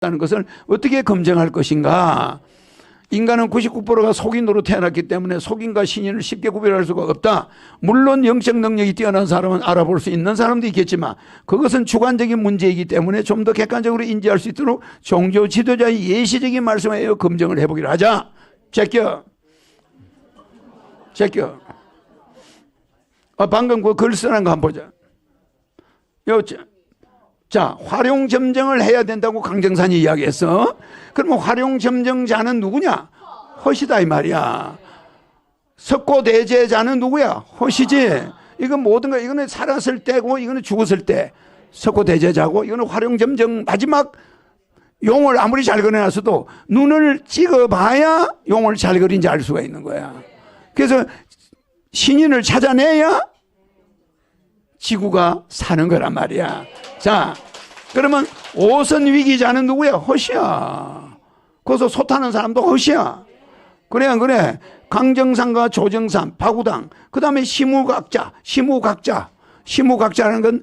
다는 것을 어떻게 검증할 것인가? 인간은 99%가 속인으로 태어났기 때문에 속인과 신인을 쉽게 구별할 수가 없다. 물론 영적 능력이 뛰어난 사람은 알아볼 수 있는 사람도 있겠지만 그것은 주관적인 문제이기 때문에 좀 더 객관적으로 인지할 수 있도록 종교 지도자의 예시적인 말씀에 의해 검증을 해보기로 하자. 제껴. 방금 그 글 쓰는 거 한번 보자. 자, 활용점정을 해야 된다고 강정산이 이야기했어. 그러면 활용점정자는 누구냐? 허시다 이 말이야. 석고대제자는 누구야? 허시지. 이건 모든 거, 이거는 살았을 때고 이거는 죽었을 때 석고대제자고, 이거는 활용점정 마지막 용을 아무리 잘 그려놨어도 눈을 찍어봐야 용을 잘 그린지 알 수가 있는 거야. 그래서 신인을 찾아내야 지구가 사는 거란 말이야. 자, 그러면 오선 위기자는 누구야? 허시야. 거기서 소 타는 사람도 허시야. 그래 안 그래? 강정산과 조정산, 바구당, 그 다음에 시무각자라는 건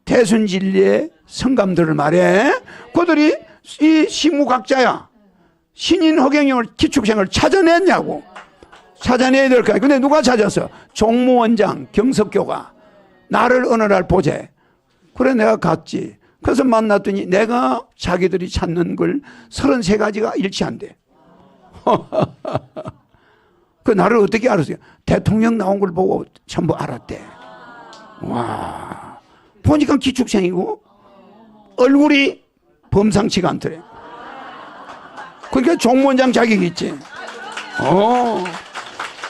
대순진리의 성감들을 말해. 그들이 이 시무각자야. 신인 허경영을 기축생을 찾아냈냐고. 찾아내야 될 거야. 근데 누가 찾았어? 종무원장 경석교가 나를 어느 날 보재. 그래 내가 갔지. 그래서 만났더니 내가 자기들이 찾는 걸 33가지가 일치한대. 그 나를 어떻게 알았어요? 대통령 나온 걸 보고 전부 알았대. 와, 보니까 기축생이고 얼굴이 범상치가 않더래. 그러니까 종무원장 자격이 있지.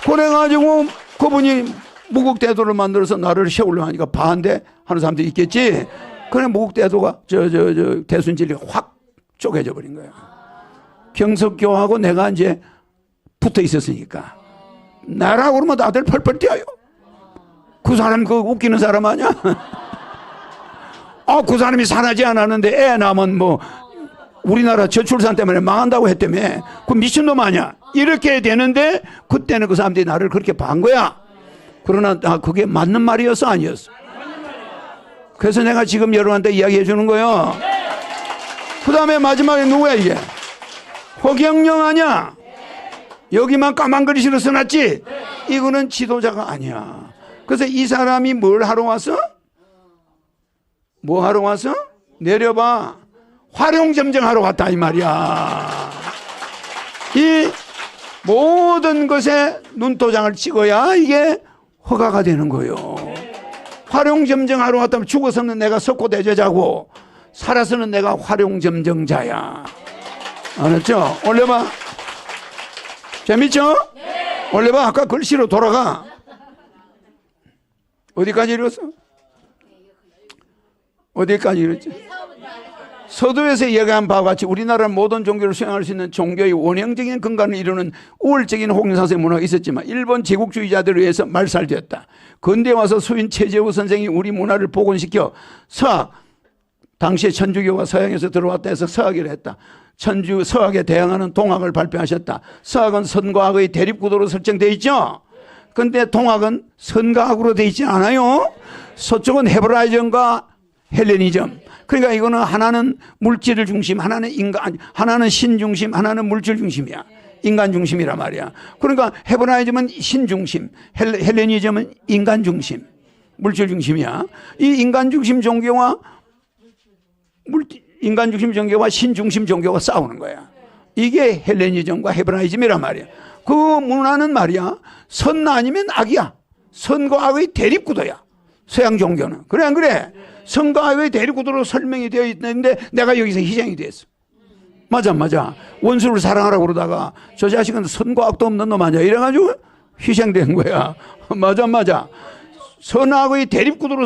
그래가지고 그분이 무국대도를 만들어서 나를 세우려 하니까 반대하는 사람도 있겠지. 그래 무국대도가 대순진리 확 쪼개져 버린 거야. 경석교하고 내가 이제 붙어 있었으니까 나라고 그러면 다들 펄펄 뛰어요. 그 사람 그 웃기는 사람 아니야? 그 사람이 산하지 않았는데 애 낳으면 뭐 우리나라 저출산 때문에 망한다고 했다며. 그 미친놈 아니야? 이렇게 되는데 그때는 그 사람들이 나를 그렇게 반 거야. 그러나 그게 맞는 말이었어 아니었어? 그래서 내가 지금 여러분한테 이야기해 주는 거예요. 그 다음에 마지막에 누구야 이게? 허경영 아니야? 여기만 까만 글씨로 써놨지? 이거는 지도자가 아니야. 그래서 이 사람이 뭘 하러 왔어? 뭐 하러 왔어? 내려봐. 활용점정하러 왔다 이 말이야. 이 모든 것에 눈도장을 찍어야 이게 허가가 되는 거예요. 활용점정하러 왔다면 죽어서는 내가 석고대제자고 살아서는 내가 활용점정자야. 알았죠? 올려봐. 재밌죠? 올려봐. 아까 글씨로 돌아가. 어디까지 읽었어? 어디까지 읽었지? 서두에서 이야기한 바와 같이 우리나라는 모든 종교를 수행할 수 있는 종교의 원형적인 근간을 이루는 우월적인 홍사세 문화가 있었지만 일본 제국주의자들에 의해서 말살되었다. 근대에 와서 수인 최재우 선생이 우리 문화를 복원시켜 서학, 당시에 천주교가 서양에서 들어왔다 해서 서학이라 했다. 서학에 대항하는 동학을 발표하셨다. 서학은 선과 악의 대립구도로 설정되어 있죠. 그런데 동학은 선과 악으로 되어 있지 않아요. 서쪽은 헤브라이즘과 헬레니즘. 그러니까 이거는 하나는 물질을 중심, 하나는 인간, 하나는 신 중심, 하나는 물질 중심이야. 인간 중심이란 말이야. 그러니까 헤브라이즘은 신 중심, 헬레니즘은 인간 중심, 물질 중심이야. 이 인간 중심 종교와 인간 중심 종교와 신 중심 종교가 싸우는 거야. 이게 헬레니즘과 헤브라이즘이란 말이야. 그 문화는 말이야, 선 아니면 악이야. 선과 악의 대립구도야. 서양 종교는. 그래 안 그래? 선과 악의 대립구도로 설명이 되어 있는데 내가 여기서 희생이 됐어. 맞아. 원수를 사랑하라고 그러다가 저 자식은 선과 악도 없는 놈 아니야. 이래가지고 희생된 거야. 맞아. 선악의 대립구도로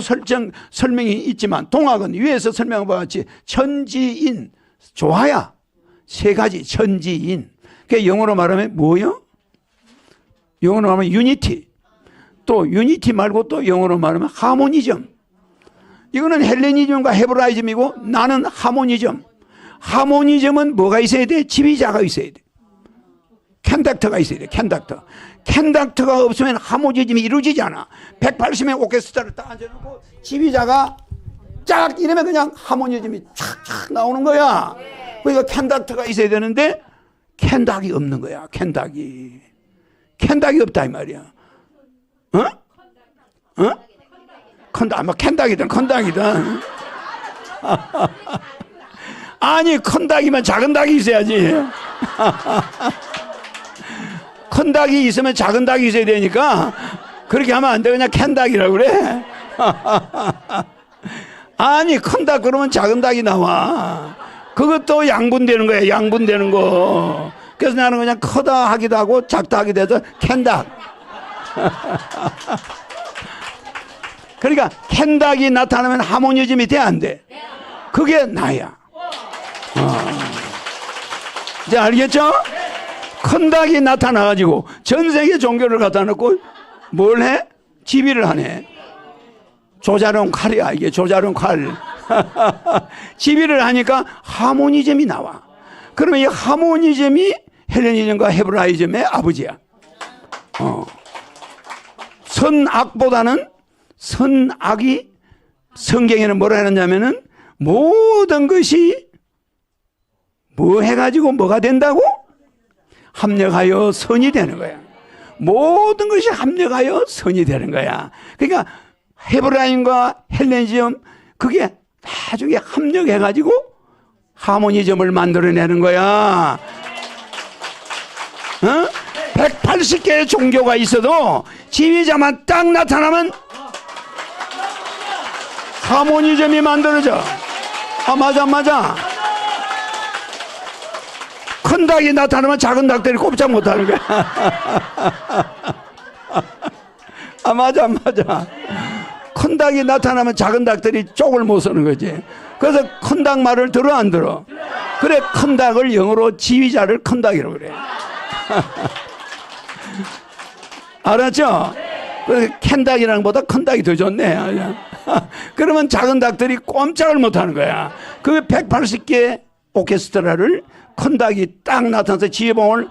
설명이 있지만 동학은 위에서 설명한 바와 같이 천지인, 조화야. 세 가지 천지인. 그게 영어로 말하면 뭐요? 영어로 말하면 유니티. 또 유니티 말고 또 영어로 말하면 하모니즘. 이거는 헬레니즘과 헤브라이즘이고 나는 하모니즘. 하모니즘은 뭐가 있어야 돼? 지휘자가 있어야 돼. 캔닥터가 있어야 돼. 캔닥터가 없으면 하모니즘이 이루어지지 않아. 180명 오케스트라를 딱 앉아놓고 지휘자가 쫙 이러면 그냥 하모니즘이 쫙쫙 나오는 거야. 그러니까 캔닥터가 있어야 되는데 캔닥이 없는 거야. 캔닥이 없다 이 말이야. 어? 어? 아마 캔닥이든 컨닥이든. 아니 큰 닭이면 작은 닭이 있어야지. 큰 닭이 있으면 작은 닭이 있어야 되니까 그렇게 하면 안 돼. 그냥 캔닭이라고 그래. 아니 큰 닭 그러면 작은 닭이 나와. 그것도 양분되는 거야. 양분되는 거. 그래서 나는 그냥 크다 하기도 하고 작다 하기도 해서 캔닭. 그러니까 캔닭이 나타나면 하모니즘이 돼 안 돼? 그게 나야. 이제 알겠죠? 큰 닭이 나타나가지고 전 세계 종교를 갖다 놓고 뭘 해? 지휘를 하네. 조자룡 칼이야 이게. 조자룡 칼. 지휘를 하니까 하모니즘이 나와. 그러면 이 하모니즘이 헬레니즘과 헤브라이즘의 아버지야. 선악보다는 선악이 성경에는 뭐라 하느냐면은 모든 것이 뭐 해가지고 뭐가 된다고? 합력하여 선이 되는 거야. 모든 것이 합력하여 선이 되는 거야. 그러니까 헤브라임과 헬레니즘 그게 나중에 합력해가지고 하모니즘을 만들어내는 거야. 180개의 종교가 있어도 지휘자만 딱 나타나면 하모니즘이 만들어져. 맞아. 큰 닭이 나타나면 작은 닭들이 꼼짝 못하는 거야. 맞아. 큰 닭이 나타나면 작은 닭들이 쪽을 못 서는 거지. 그래서 큰 닭 말을 들어 안 들어? 그래 큰 닭을 영어로 지휘자를 큰 닭이라고 그래. 알았죠? 그래서 캔닭이라는 보다 큰 닭이 더 좋네. 그러면 작은 닭들이 꼼짝을 못하는 거야. 그 180개 오케스트라를 큰 닭이 딱 나타나서 지휘봉을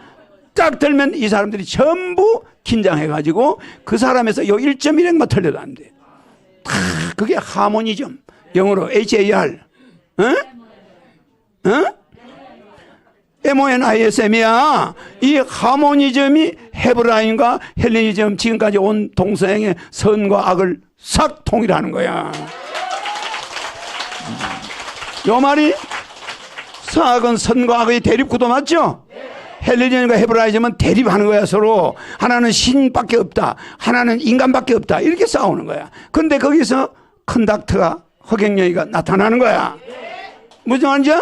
딱 들면 이 사람들이 전부 긴장해가지고 그 사람에서 요 1.1핵만 틀려도 안 돼. 그게 하모니즘. 영어로 HAR. MONISM이야. 이 하모니즘이 헤브라임과 헬레니즘 지금까지 온 동서양의 선과 악을 싹 통일하는 거야. 요 말이 선악은 선과 악의 대립구도 맞죠? 헬레니즘과 헤브라이즘은 대립하는 거야. 서로 하나는 신밖에 없다, 하나는 인간밖에 없다, 이렇게 싸우는 거야. 근데 거기서 컨덕터가 허경영이가 나타나는 거야. 무슨 말인지?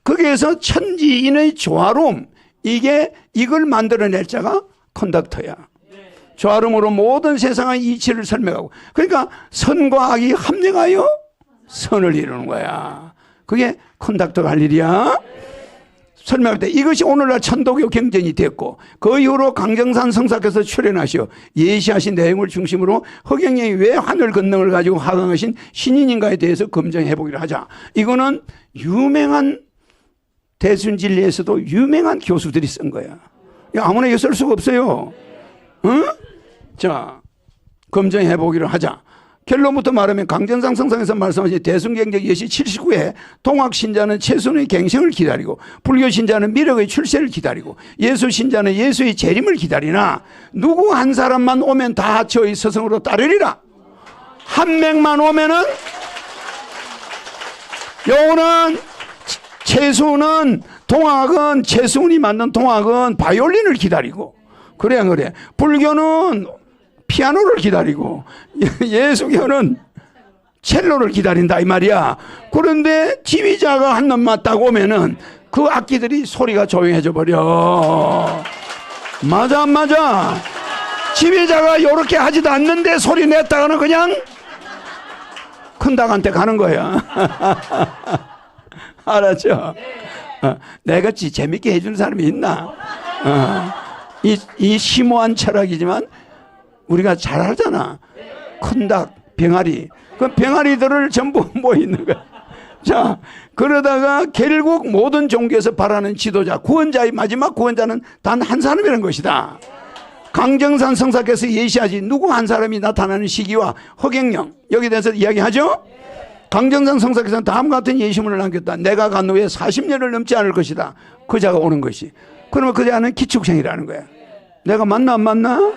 거기에서 천지인의 조화로움, 이걸 만들어낼 자가 컨덕터야. 조화로움으로 모든 세상의 이치를 설명하고, 그러니까 선과 악이 합력하여 선을 이루는 거야. 그게 컨덕터가 할 일이야. 설명할 때 이것이 오늘날 천도교 경전이 됐고, 그 이후로 강정산 성사께서 출연하시어 예시하신 내용을 중심으로 허경영이 왜 하늘 권능을 가지고 하강하신 신인인가에 대해서 검증해 보기를 하자. 이거는 유명한 대순진리에서도 유명한 교수들이 쓴 거야. 아무나 이거 쓸 수가 없어요. 응? 자, 검증해 보기를 하자. 결론부터 말하면 강전상 성상에서 말씀하신 대순경적 예시 79회 동학신자는 최선의 갱생을 기다리고, 불교신자는 미륵의 출세를 기다리고, 예수신자는 예수의 재림을 기다리나 누구 한 사람만 오면 다 저의 서성으로 따르리라. 한 명만 오면은, 요거는 최수는 동학은, 최수은이 만든 동학은 바이올린을 기다리고, 그래 불교는 피아노를 기다리고, 예수교는 첼로를 기다린다 이 말이야. 그런데 지휘자가 한 놈만 딱 오면은 그 악기들이 소리가 조용해져 버려. 맞아. 지휘자가 요렇게 하지도 않는데 소리 냈다가는 그냥 큰닭한테 가는 거야. 알았죠? 내같이 재밌게 해주는 사람이 있나? 이 심오한 철학이지만 우리가 잘 알잖아. 큰닭, 병아리. 그 병아리들을 전부 모이는 거야. 자, 그러다가 결국 모든 종교에서 바라는 지도자, 구원자의 마지막 구원자는 단 한 사람이라는 것이다. 강정산 성사께서 예시하지 누구 한 사람이 나타나는 시기와 허경영, 여기에 대해서 이야기하죠? 강정상 성사께서는 다음과 같은 예시문을 남겼다. 내가 간 후에 40년을 넘지 않을 것이다. 그 자가 오는 것이. 그러면 그 자는 기축생이라는 거야. 내가 맞나 안 맞나?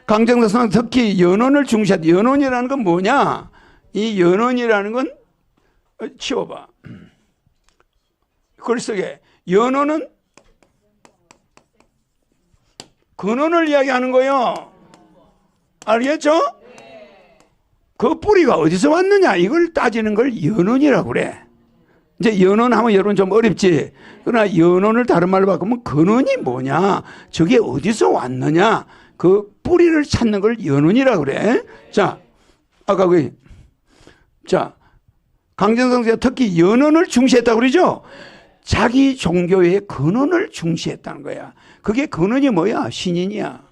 강정상 성사 특히 연원을 중시한다. 연원이라는 건 뭐냐? 이 연원이라는 건 치워봐. 글 속에 연원은 근원을 이야기하는 거예요. 알겠죠? 그 뿌리가 어디서 왔느냐 이걸 따지는 걸 연원이라고 그래. 이제 연원하면 여러분 좀 어렵지. 그러나 연원을 다른 말로 바꾸면 근원이 뭐냐, 저게 어디서 왔느냐, 그 뿌리를 찾는 걸 연원이라고 그래. 자, 아까 강정성세가 특히 연원을 중시했다고 그러죠. 자기 종교의 근원을 중시했다는 거야. 그게 근원이 뭐야? 신인이야.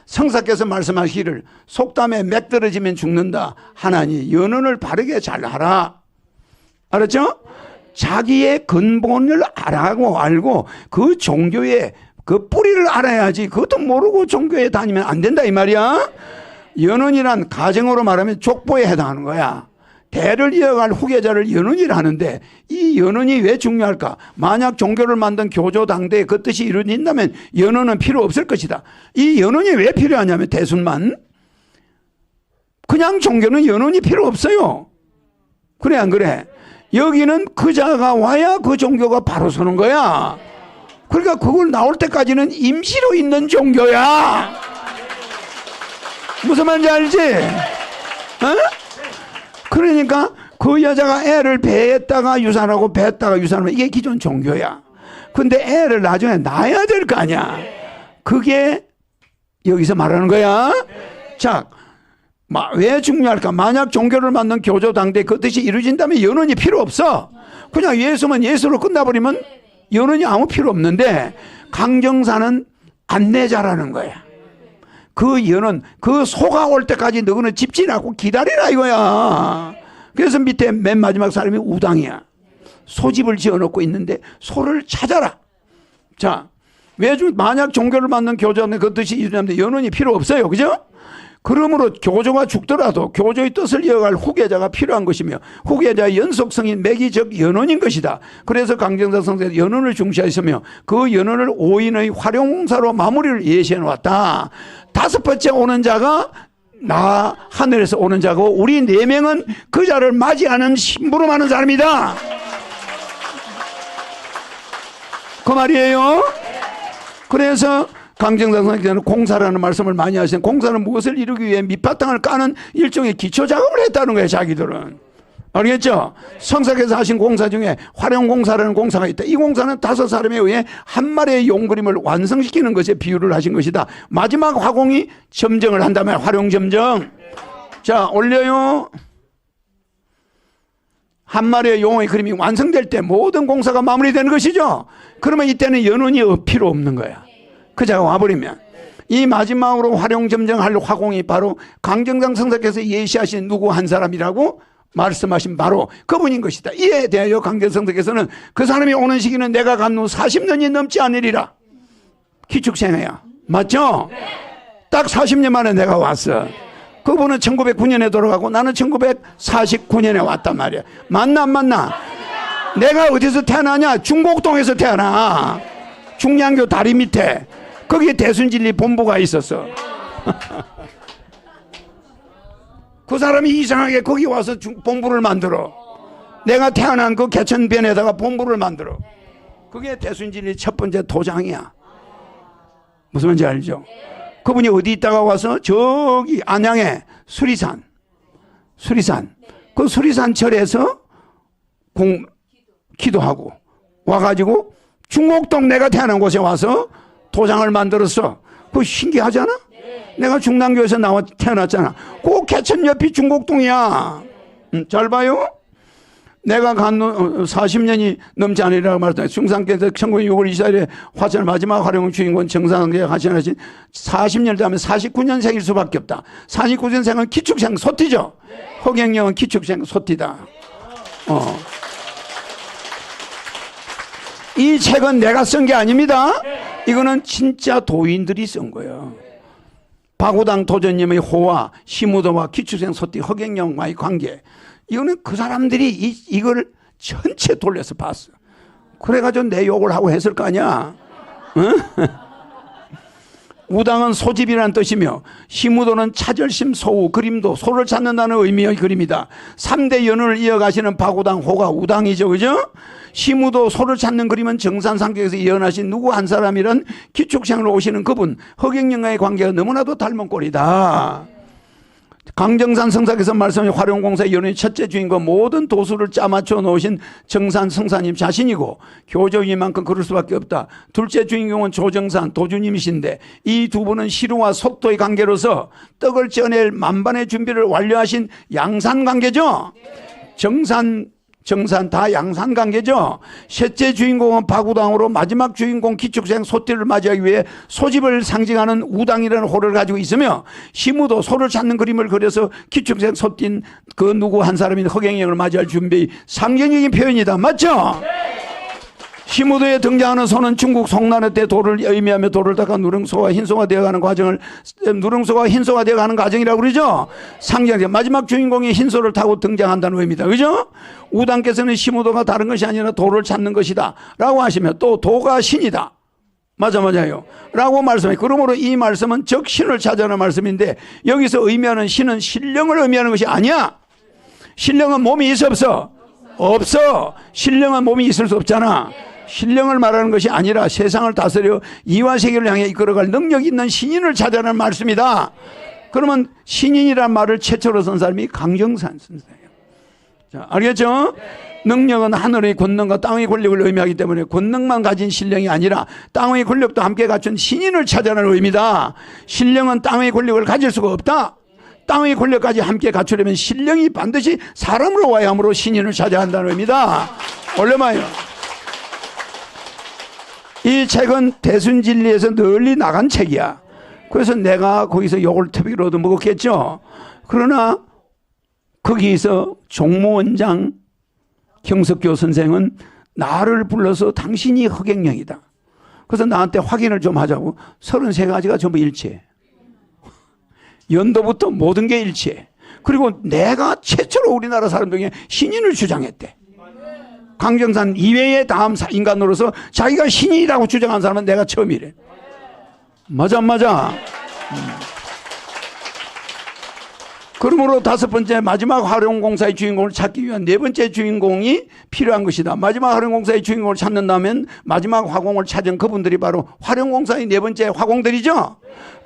성사께서 말씀하시기를 속담에 맥 떨어지면 죽는다 하나니 연원을 바르게 잘 하라. 알았죠? 자기의 근본을 알고 그 종교의 그 뿌리를 알아야지. 그것도 모르고 종교에 다니면 안 된다 이 말이야. 연원이란 가정으로 말하면 족보에 해당하는 거야. 대를 이어갈 후계자를 연원이라 하는데 이 연원이 왜 중요할까? 만약 종교를 만든 교조당대에 그 뜻이 이루어진다면 연원은 필요 없을 것이다. 이 연원이 왜 필요하냐면 대순만. 그냥 종교는 연원이 필요 없어요. 그래 안 그래? 여기는 그 자가 와야 그 종교가 바로 서는 거야. 그러니까 그걸 나올 때까지는 임시로 있는 종교야. 무슨 말인지 알지? 어? 그러니까 그 여자가 애를 배했다가 유산하고 배했다가 유산하면 이게 기존 종교야. 근데 애를 나중에 낳아야 될 거 아니야. 그게 여기서 말하는 거야. 자, 왜 중요할까? 만약 종교를 만든 교조당대 그 뜻이 이루어진다면 연원이 필요 없어. 그냥 예수만 예수로 끝나버리면 연원이 아무 필요 없는데 강정사는 안내자라는 거야. 그 연원, 그 소가 올 때까지 너는 집진하고 기다리라 이거야. 그래서 밑에 맨 마지막 사람이 우당이야. 소집을 지어놓고 있는데 소를 찾아라. 자, 왜 만약 종교를 만든 교조는 그 뜻이 이루어지는데 연원이 필요 없어요. 그죠? 그러므로 교조가 죽더라도 교조의 뜻을 이어갈 후계자가 필요한 것이며 후계자의 연속성인 맥이 즉 연원인 것이다. 그래서 강정사 성사는 연원을 중시하였으며 그 연원을 5인의 활용사로 마무리를 예시해 놓았다. 다섯 번째 오는 자가 나 하늘에서 오는 자고 우리 네 명은 그 자를 맞이하는 심부름하는 사람이다. 그 말이에요. 그래서 강정상 선생님께서는 공사라는 말씀을 많이 하시는, 공사는 무엇을 이루기 위해 밑바탕을 까는 일종의 기초 작업을 했다는 거예요. 자기들은. 알겠죠? 성사께서 하신 공사 중에 활용공사라는 공사가 있다. 이 공사는 5사람에 의해 한 마리의 용그림을 완성시키는 것에 비유를 하신 것이다. 마지막 화공이 점정을 한다면 활용점정. 자, 올려요. 한 마리의 용의 그림이 완성될 때 모든 공사가 마무리되는 것이죠. 그러면 이때는 연원이 필요 없는 거야. 그 자가 와버리면. 이 마지막으로 활용점정할 화공이 바로 강정상 성사께서 예시하신 누구 한 사람이라고 말씀하신 바로 그분인 것이다. 이에 대하여 강정상 성사께서는 그 사람이 오는 시기는 내가 간 후 40년이 넘지 않으리라. 기축생애야. 맞죠? 딱 40년 만에 내가 왔어. 그분은 1909년에 돌아가고 나는 1949년에 왔단 말이야. 맞나 안 맞나? 내가 어디서 태어나냐? 중곡동에서 태어나. 중량교 다리 밑에. 거기에 대순진리 본부가 있었어. 그 사람이 이상하게 거기 와서 본부를 만들어. 내가 태어난 그 개천변에다가 본부를 만들어. 그게 대순진리 첫 번째 도장이야. 무슨 말인지 알죠? 그분이 어디 있다가 와서 저기 안양에 수리산 그 수리산 절에서 기도하고 와가지고 중곡동 내가 태어난 곳에 와서 도장을 만들었어. 그거 신기하잖아? 내가 중랑교에서 태어났잖아. 그 개천 옆이 중곡동이야. 잘 봐요. 내가 간 40년이 넘지 않으리라고 말했다. 중상께서 1906월 24일에 화천 마지막 활용 주인공 정상계 하시나신 40년을 하면 49년생일 수밖에 없다. 49년생은 기축생 소띠죠. 허경영은 기축생 소띠다. 이 책은 내가 쓴 게 아닙니다. 이거는 진짜 도인들이 쓴 거예요. 바구당 도전님의 호와 시무도와 기축생 소띠 허경영과의 관계, 이거는 그 사람들이 이걸 전체 돌려서 봤어. 그래가지고 내 욕을 하고 했을 거 아니야. 응? 우당은 소집이라는 뜻이며 시무도는 차절심 소우 그림도 소를 찾는다는 의미의 그림이다. 3대 연운을 이어가시는 바구당 호가 우당이죠. 그죠? 시무도 소를 찾는 그림은 정산상격에서 예언하신 누구 한 사람이란 기축생으로 오시는 그분 허경영과의 관계가 너무나도 닮은 꼴이다. 강정산 성사께서 말씀하신 화룡공사의 연운의 첫째 주인공 모든 도수를 짜맞춰 놓으신 정산 성사님 자신이고 교조이만큼 그럴 수밖에 없다. 둘째 주인공은 조정산 도주님이신데 이 두 분은 시루와 속도의 관계로서 떡을 쪄낼 만반의 준비를 완료하신 양산 관계죠. 정산 다 양산 관계죠. 셋째 주인공은 바구당으로 마지막 주인공 기축생 소띠를 맞이하기 위해 소집을 상징하는 우당이라는 호를 가지고 있으며 시무도 소를 찾는 그림을 그려서 기축생 소띠인 그 누구 한 사람인 허경영을 맞이할 준비 상징적인 표현이다. 맞죠? 시무도에 등장하는 소는 중국 송나라 때 돌을 의미하며 돌을 닦아 누렁소가 흰소가 되어가는 과정을 누렁소가 흰소가 되어가는 과정이라고 그러죠. 상징적 마지막 주인공이 흰소를 타고 등장한다는 의미다. 그죠? 우당께서는 시무도가 다른 것이 아니라 돌을 찾는 것이다 라고 하시며 또 도가 신이다. 맞아요 라고 말씀해. 그러므로 이 말씀은 적신을 찾아라는 말씀인데 여기서 의미하는 신은 신령을 의미하는 것이 아니야. 신령은 몸이 있어 없어? 없어. 신령은 몸이 있을 수 없잖아. 신령을 말하는 것이 아니라 세상을 다스려 이와 세계를 향해 이끌어갈 능력 있는 신인을 찾아라는 말씀이다. 그러면 신인이란 말을 최초로 쓴 사람이 강정산 선생이에요. 자, 알겠죠? 능력은 하늘의 권능과 땅의 권력을 의미하기 때문에 권능만 가진 신령이 아니라 땅의 권력도 함께 갖춘 신인을 찾아라는 의미다. 신령은 땅의 권력을 가질 수가 없다. 땅의 권력까지 함께 갖추려면 신령이 반드시 사람으로 와야 하므로 신인을 찾아야 한다는 의미다. 올려봐요. 이 책은 대순진리에서 널리 나간 책이야. 그래서 내가 거기서 욕을 터비로 얻어먹었겠죠. 그러나 거기서 종무원장 경석교 선생은 나를 불러서 당신이 허경영이다. 그래서 나한테 확인을 좀 하자고. 33가지가 전부 일치해. 연도부터 모든 게 일치해. 그리고 내가 최초로 우리나라 사람 중에 신인을 주장했대. 강정산 이외의 다음 인간으로서 자기가 신인이라고 주장한 사람은 내가 처음이래. 맞아. 그러므로 다섯 번째 마지막 화룡공사의 주인공을 찾기 위한 네 번째 주인공이 필요한 것이다. 마지막 화룡공사의 주인공을 찾는다면 마지막 화공을 찾은 그분들이 바로 화룡공사의 네 번째 화공들이죠.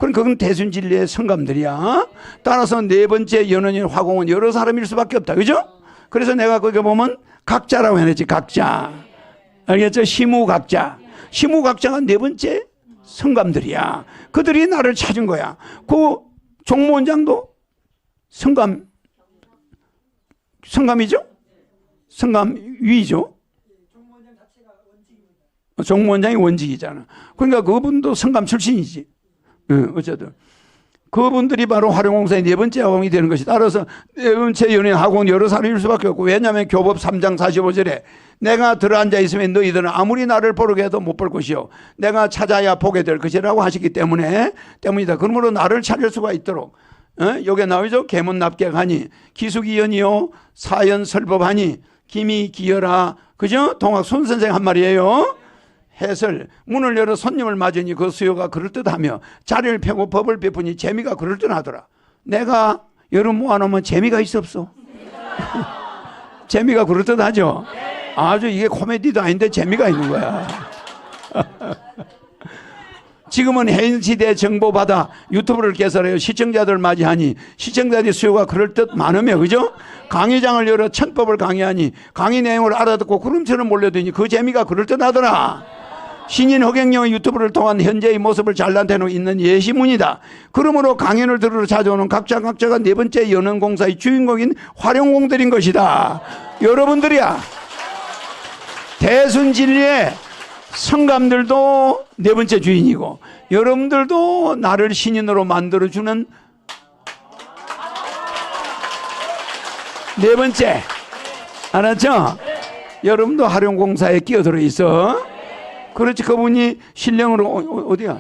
그럼 그건 대순진리의 성감들이야. 따라서 네 번째 연원인 화공은 여러 사람일 수밖에 없다. 그죠? 그래서 내가 거기 보면 각자라고 해냈지. 각자. 알겠죠? 시무각자. 시무각자가 네 번째 성감들이야. 그들이 나를 찾은 거야. 그 종무원장도 성감이죠? 성감위죠? 종무원장이 원직이잖아. 그러니까 그분도 성감 출신이지. 어쨌든. 그분들이 바로 화룡공사의 네 번째 화공이 되는 것이다. 따라서 네 번째 연예인 화공은 여러 사람일 수밖에 없고, 왜냐하면 교법 3장 45절에 내가 들어앉아 있으면 너희들은 아무리 나를 보려고 해도 못 볼 것이요 내가 찾아야 보게 될 것이라고 하시기 때문이다. 그러므로 나를 찾을 수가 있도록 여기에 나오죠. 계문납객하니 기수기연이요 사연설법하니 기미 기여라. 그죠? 동학 손선생 한 말이에요. 해설 문을 열어 손님을 맞으니 그 수요가 그럴듯하며 자리를 펴고 법을 베푸니 재미가 그럴듯하더라. 내가 여러분 모아놓으면 재미가 있어 없어? 재미가 그럴듯하죠. 아주 이게 코미디도 아닌데 재미가 있는 거야. 지금은 해인시대 정보받아 유튜브를 개설하여 시청자들 맞이하니 시청자들의 수요가 그럴듯 많으며, 그죠? 강의장을 열어 천법을 강의하니 강의 내용을 알아듣고 구름처럼 몰려드니 그 재미가 그럴듯하더라. 신인 허경영의 유튜브를 통한 현재의 모습을 잘나타내고 있는 예시문이다. 그러므로 강연을 들으러 찾아오는 각자가 네 번째 연원공사의 주인공인 화룡공들인 것이다. 여러분들이야. 대순진리의 성감들도 네 번째 주인이고 여러분들도 나를 신인으로 만들어주는 네 번째. 알았죠? 여러분도 화룡공사에 끼어들어 있어. 그렇지. 그분이 신령으로 어디야?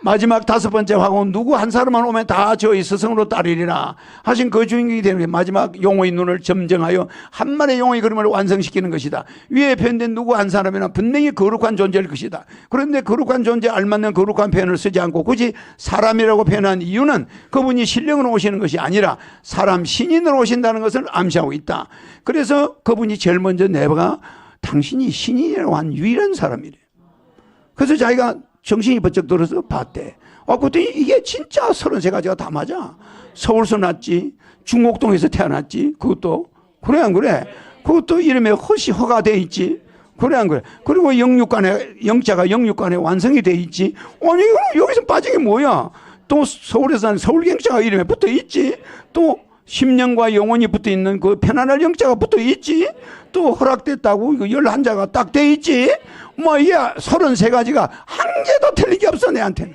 마지막 5번째 화고 누구 한 사람만 오면 다 저희 스승으로 따르리라 하신 그 주인공이 되는 게 마지막 용의 눈을 점정하여 한 마리의 용의 그림을 완성시키는 것이다. 위에 표현된 누구 한 사람이나 분명히 거룩한 존재일 것이다. 그런데 거룩한 존재에 알맞는 거룩한 표현을 쓰지 않고 굳이 사람이라고 표현한 이유는 그분이 신령으로 오시는 것이 아니라 사람 신인으로 오신다는 것을 암시하고 있다. 그래서 그분이 제일 먼저 내가 당신이 신인이라고 한 유일한 사람이래. 그래서 자기가 정신이 번쩍 들어서 봤대. 그랬더니 이게 진짜 33가지가 다 맞아. 서울서 났지, 중곡동에서 태어났지, 그것도. 그래, 안 그래? 그것도 이름에 허가 돼 있지. 그래, 안 그래? 그리고 영자가 영육간에 완성이 돼 있지. 아니, 여기서 빠진 게 뭐야? 또 서울에서 난 서울경자가 이름에 붙어 있지. 또 10년과 영원히 붙어 있는 그 편안할 영자가 붙어 있지. 또 허락됐다고 이거 11자가 딱 돼 있지. 뭐 이게 33가지가 한 개도 틀린 게 없어 내한테는.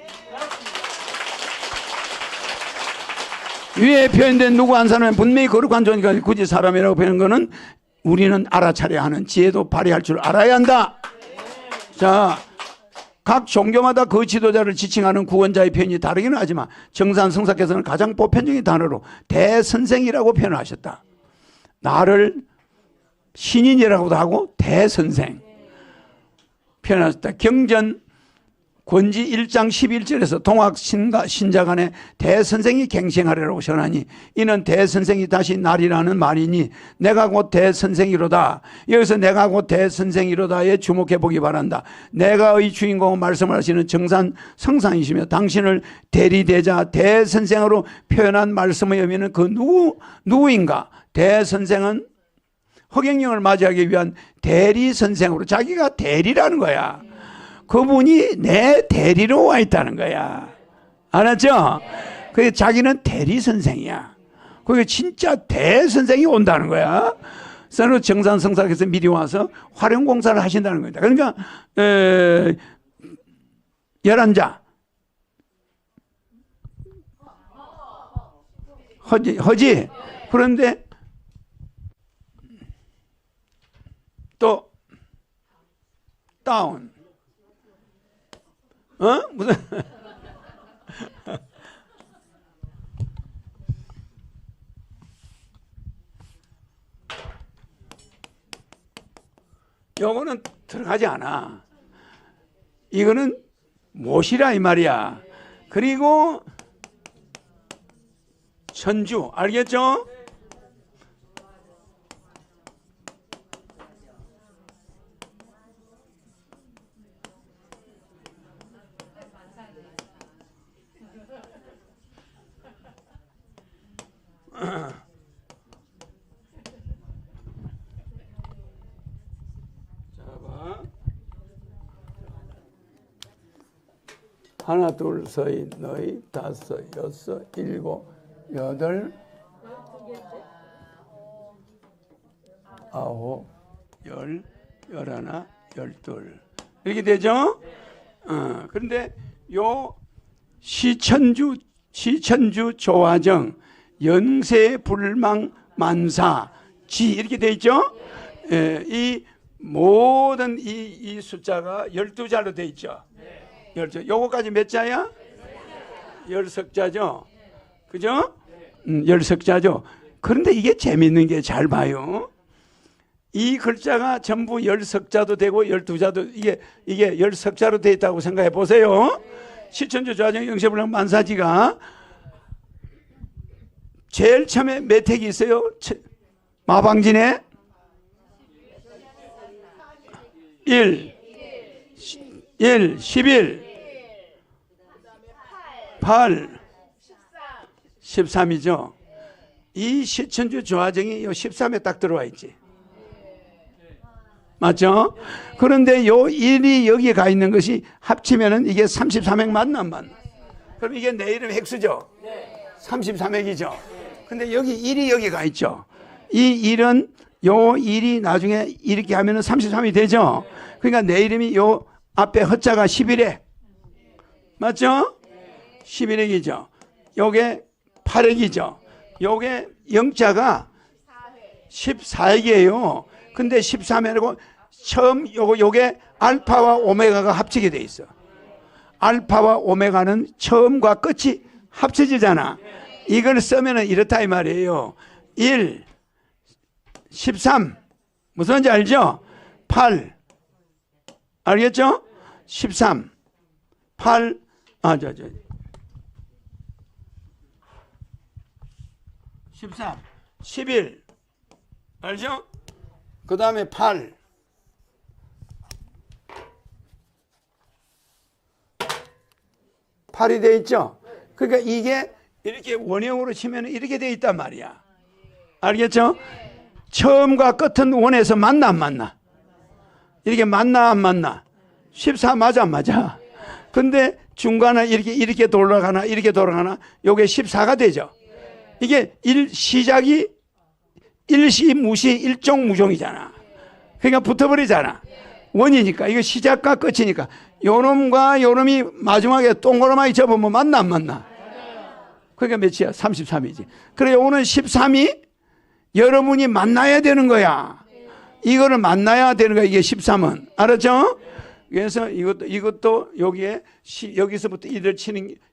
위에 표현된 누구 한 사람은 분명히 거룩한 존재가 굳이 사람이라고 표현한 거는 우리는 알아차려야 하는 지혜도 발휘할 줄 알아야 한다. 자, 각 종교마다 그 지도자를 지칭하는 구원자의 표현이 다르기는 하지만 정산 성사께서는 가장 보편적인 단어로 대선생이라고 표현하셨다. 나를 신인이라고도 하고 대선생 표현하셨다. 경전 권지 1장 11절에서 동학 신자 간에 대선생이 갱생하리라고 전하니 이는 대선생이 다시 날이라는 말이니 내가 곧 대선생이로다. 여기서 내가 곧 대선생이로다에 주목해 보기 바란다. 내가의 주인공은 말씀을 하시는 정산 성상이시며 당신을 대리대자 대선생으로 표현한 말씀의 의미는 그 누구인가? 대선생은 허경영을 맞이하기 위한 대리선생으로 자기가 대리라는 거야. 그분이 내 대리로 와 있다는 거야. 알았죠? 그게 자기는 대리선생이야. 그게 진짜 대선생이 온다는 거야. 그래서 정산성사께서 미리 와서 활용공사를 하신다는 겁니다. 그러니까 11자 허지. 그런데 또 다운. 무슨 요거는 들어가지 않아. 이거는 못이라 이 말이야. 그리고 천주 알겠죠? 하나, 둘, 셋, 넷, 다섯, 여섯, 일곱, 여덟, 아홉, 열, 열하나, 열둘 이렇게 되죠? 그런데 요 시천주 조화정, 연세, 불망, 만사, 지 이렇게 돼 있죠? 이 모든 이 숫자가 12자로 돼 있죠? 요거까지 몇 자야? 10석자죠? 그죠? 10석자죠? 그런데 이게 재밌는 게 잘 봐요. 이 글자가 전부 10석자도 되고 12자도 이게 10석자로 되어 있다고 생각해 보세요. 시천주 조화정 영세불량 만사지가 제일 처음에 몇 택이 있어요? 마방진에 1, 11, 8, 13이죠. 이 시천주 조화정이 요 13에 딱 들어와 있지. 맞죠? 그런데 요 1이 여기에 가 있는 것이 합치면은 이게 33획 맞나 안 맞나? 그럼 이게 내 이름 획수죠? 33획이죠? 근데 여기 1이 여기 가 있죠? 이 1은 요 1이 나중에 이렇게 하면은 33이 되죠? 그러니까 내 이름이 요 앞에 허자가 11획. 맞죠? 11획이죠. 요게 8획이죠. 요게 영자가 14획이에요. 근데 13획이고 처음 요게 알파와 오메가가 합치게 돼 있어. 알파와 오메가는 처음과 끝이 합쳐지잖아. 이걸 쓰면은 이렇다 이 말이에요. 1, 13 무슨 말인지 알죠? 8 알겠죠? 13 8 13 11 알죠? 그 다음에 8 8이 돼 있죠? 그러니까 이게 이렇게 원형으로 치면 이렇게 돼 있단 말이야. 알겠죠? 처음과 끝은 원에서 만나 안 만나? 이렇게 만나 안 만나? 14 맞아 안 맞아? 근데 중간에 이렇게 돌아가나 이렇게 돌아가나 요게 14가 되죠. 이게 시작이 일시 무시 일종 무종이잖아. 그러니까 붙어버리잖아. 원이니까 이거 시작과 끝이니까 요놈과 요놈이 마지막에 동그라미 접으면 만나 안 만나? 그러니까 몇이야? 33이지. 그래 요거는 13이 여러분이 만나야 되는 거야. 이거를 만나야 되는 거야. 이게 13은. 알았죠? 그래서 이것도 여기에 여기서부터 이를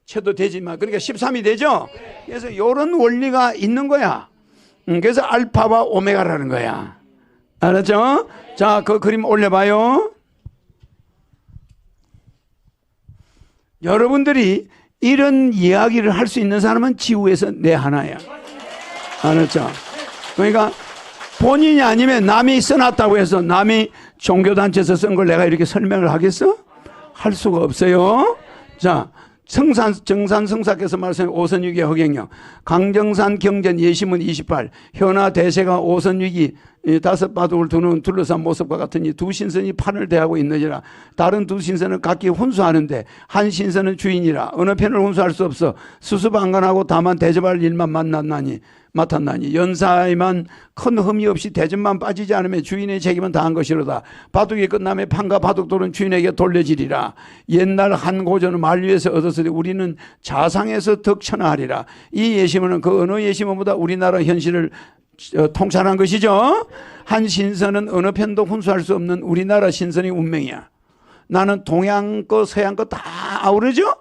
쳐도 되지만 그러니까 13이 되죠? 그래서 이런 원리가 있는 거야. 그래서 알파와 오메가라는 거야. 알았죠? 자, 그 그림 올려봐요. 여러분들이 이런 이야기를 할 수 있는 사람은 지구에서 내 하나야. 알았죠? 그러니까 본인이 아니면 남이 써놨다고 해서 남이 종교단체에서 쓴 걸 내가 이렇게 설명을 하겠어? 할 수가 없어요. 자, 정산성사께서 말씀한 오선위기 허경영, 강정산 경전 예시문 28, 현하 대세가 오선위기 다섯 바둑을 두는 둘러싼 모습과 같으니 두 신선이 판을 대하고 있느니라. 다른 두 신선은 각기 혼수하는데 한 신선은 주인이라 어느 편을 혼수할 수 없어 수수방관하고 다만 대접할 일만 맡았나니 연사에만 큰 흠이 없이 대접만 빠지지 않으면 주인의 책임은 다한 것이로다. 바둑이 끝나면 판과 바둑돌은 주인에게 돌려지리라. 옛날 한 고전은 만류에서 얻었으니 우리는 자상에서 덕천하리라. 이 예시문은 그 어느 예시문보다 우리나라 현실을 통찰한 것이죠. 한 신선은 어느 편도 혼수할 수 없는 우리나라 신선이 운명이야. 나는 동양 거 서양 거 다 아우르죠?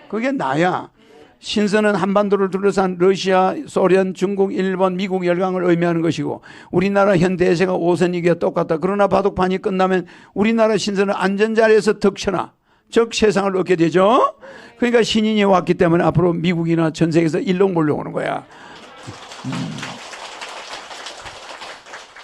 그게 나야. 신선은 한반도를 둘러싼 러시아, 소련, 중국, 일본, 미국 열강을 의미하는 것이고 우리나라 현대세가 오선이기와 똑같다. 그러나 바둑판이 끝나면 우리나라 신선은 안전자리에서 덕천하, 즉 세상을 얻게 되죠. 그러니까 신인이 왔기 때문에 앞으로 미국이나 전 세계에서 일롱몰롱 오는 거야.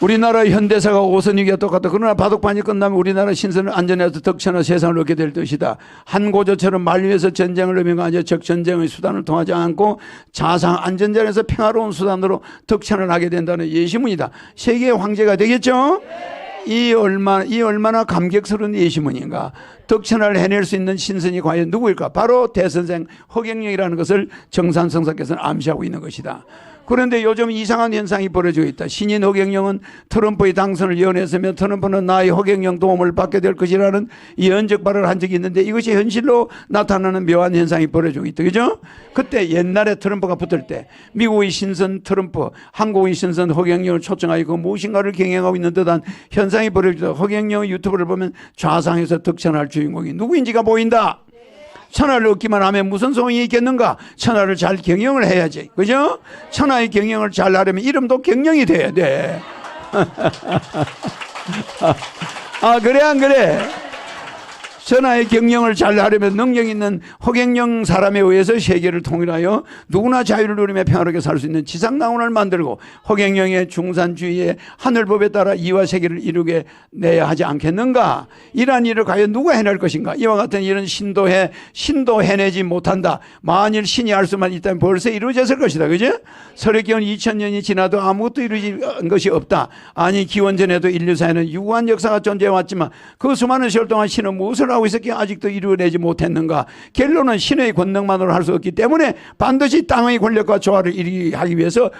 우리나라 현대사가 오선이기와 똑같다. 그러나 바둑판이 끝나면 우리나라 신선을 안전해서 덕천하 세상을 얻게 될 것이다. 한 고조처럼 만류에서 전쟁을 의미가 아니라 적 전쟁의 수단을 통하지 않고 자상 안전자리에서 평화로운 수단으로 덕천을 하게 된다는 예시문이다. 세계의 황제가 되겠죠? 이 얼마나 감격스러운 예시문인가. 덕천을 해낼 수 있는 신선이 과연 누구일까? 바로 대선생 허경영이라는 것을 정산성사께서는 암시하고 있는 것이다. 그런데 요즘 이상한 현상이 벌어지고 있다. 신인 허경영은 트럼프의 당선을 예언했으며 트럼프는 나의 허경영 도움을 받게 될 것이라는 예언적 발언을 한 적이 있는데 이것이 현실로 나타나는 묘한 현상이 벌어지고 있다. 그죠? 그때 옛날에 트럼프가 붙을 때 미국의 신선 트럼프, 한국의 신선 허경영을 초청하여 그 무엇인가를 경영하고 있는 듯한 현상이 벌어지다. 허경영 유튜브를 보면 좌상에서 덕천할 주인공이 누구인지가 보인다. 천하를 얻기만 하면 무슨 소용이 있겠는가? 천하를 잘 경영을 해야지. 그죠? 천하의 경영을 잘 하려면 이름도 경영이 돼야 돼. 아, 그래, 안 그래? 천하의 경영을 잘 하려면 능력 있는 허경영 사람에 의해서 세계를 통일하여 누구나 자유를 누리며 평화롭게 살 수 있는 지상낙원을 만들고 허경영의 중산주의의 하늘법에 따라 이와 세계를 이루게 내야 하지 않겠는가? 이러한 일을 과연 누가 해낼 것인가? 이와 같은 일은 신도 해내지 못한다. 만일 신이 할 수만 있다면 벌써 이루어졌을 것이다. 그죠? 설익기원 2000년이 지나도 아무것도 이루어진 것이 없다. 아니 기원전에도 인류사에는 유구한 역사가 존재해왔지만 그 수많은 세월 동안 신은 무엇을 하고 있었기에 아직도 이루어내지 못했는가? 결론은 신의 권능만으로 할 수 없기 때문에 반드시 땅의 권력과 조화를 이루기 위해서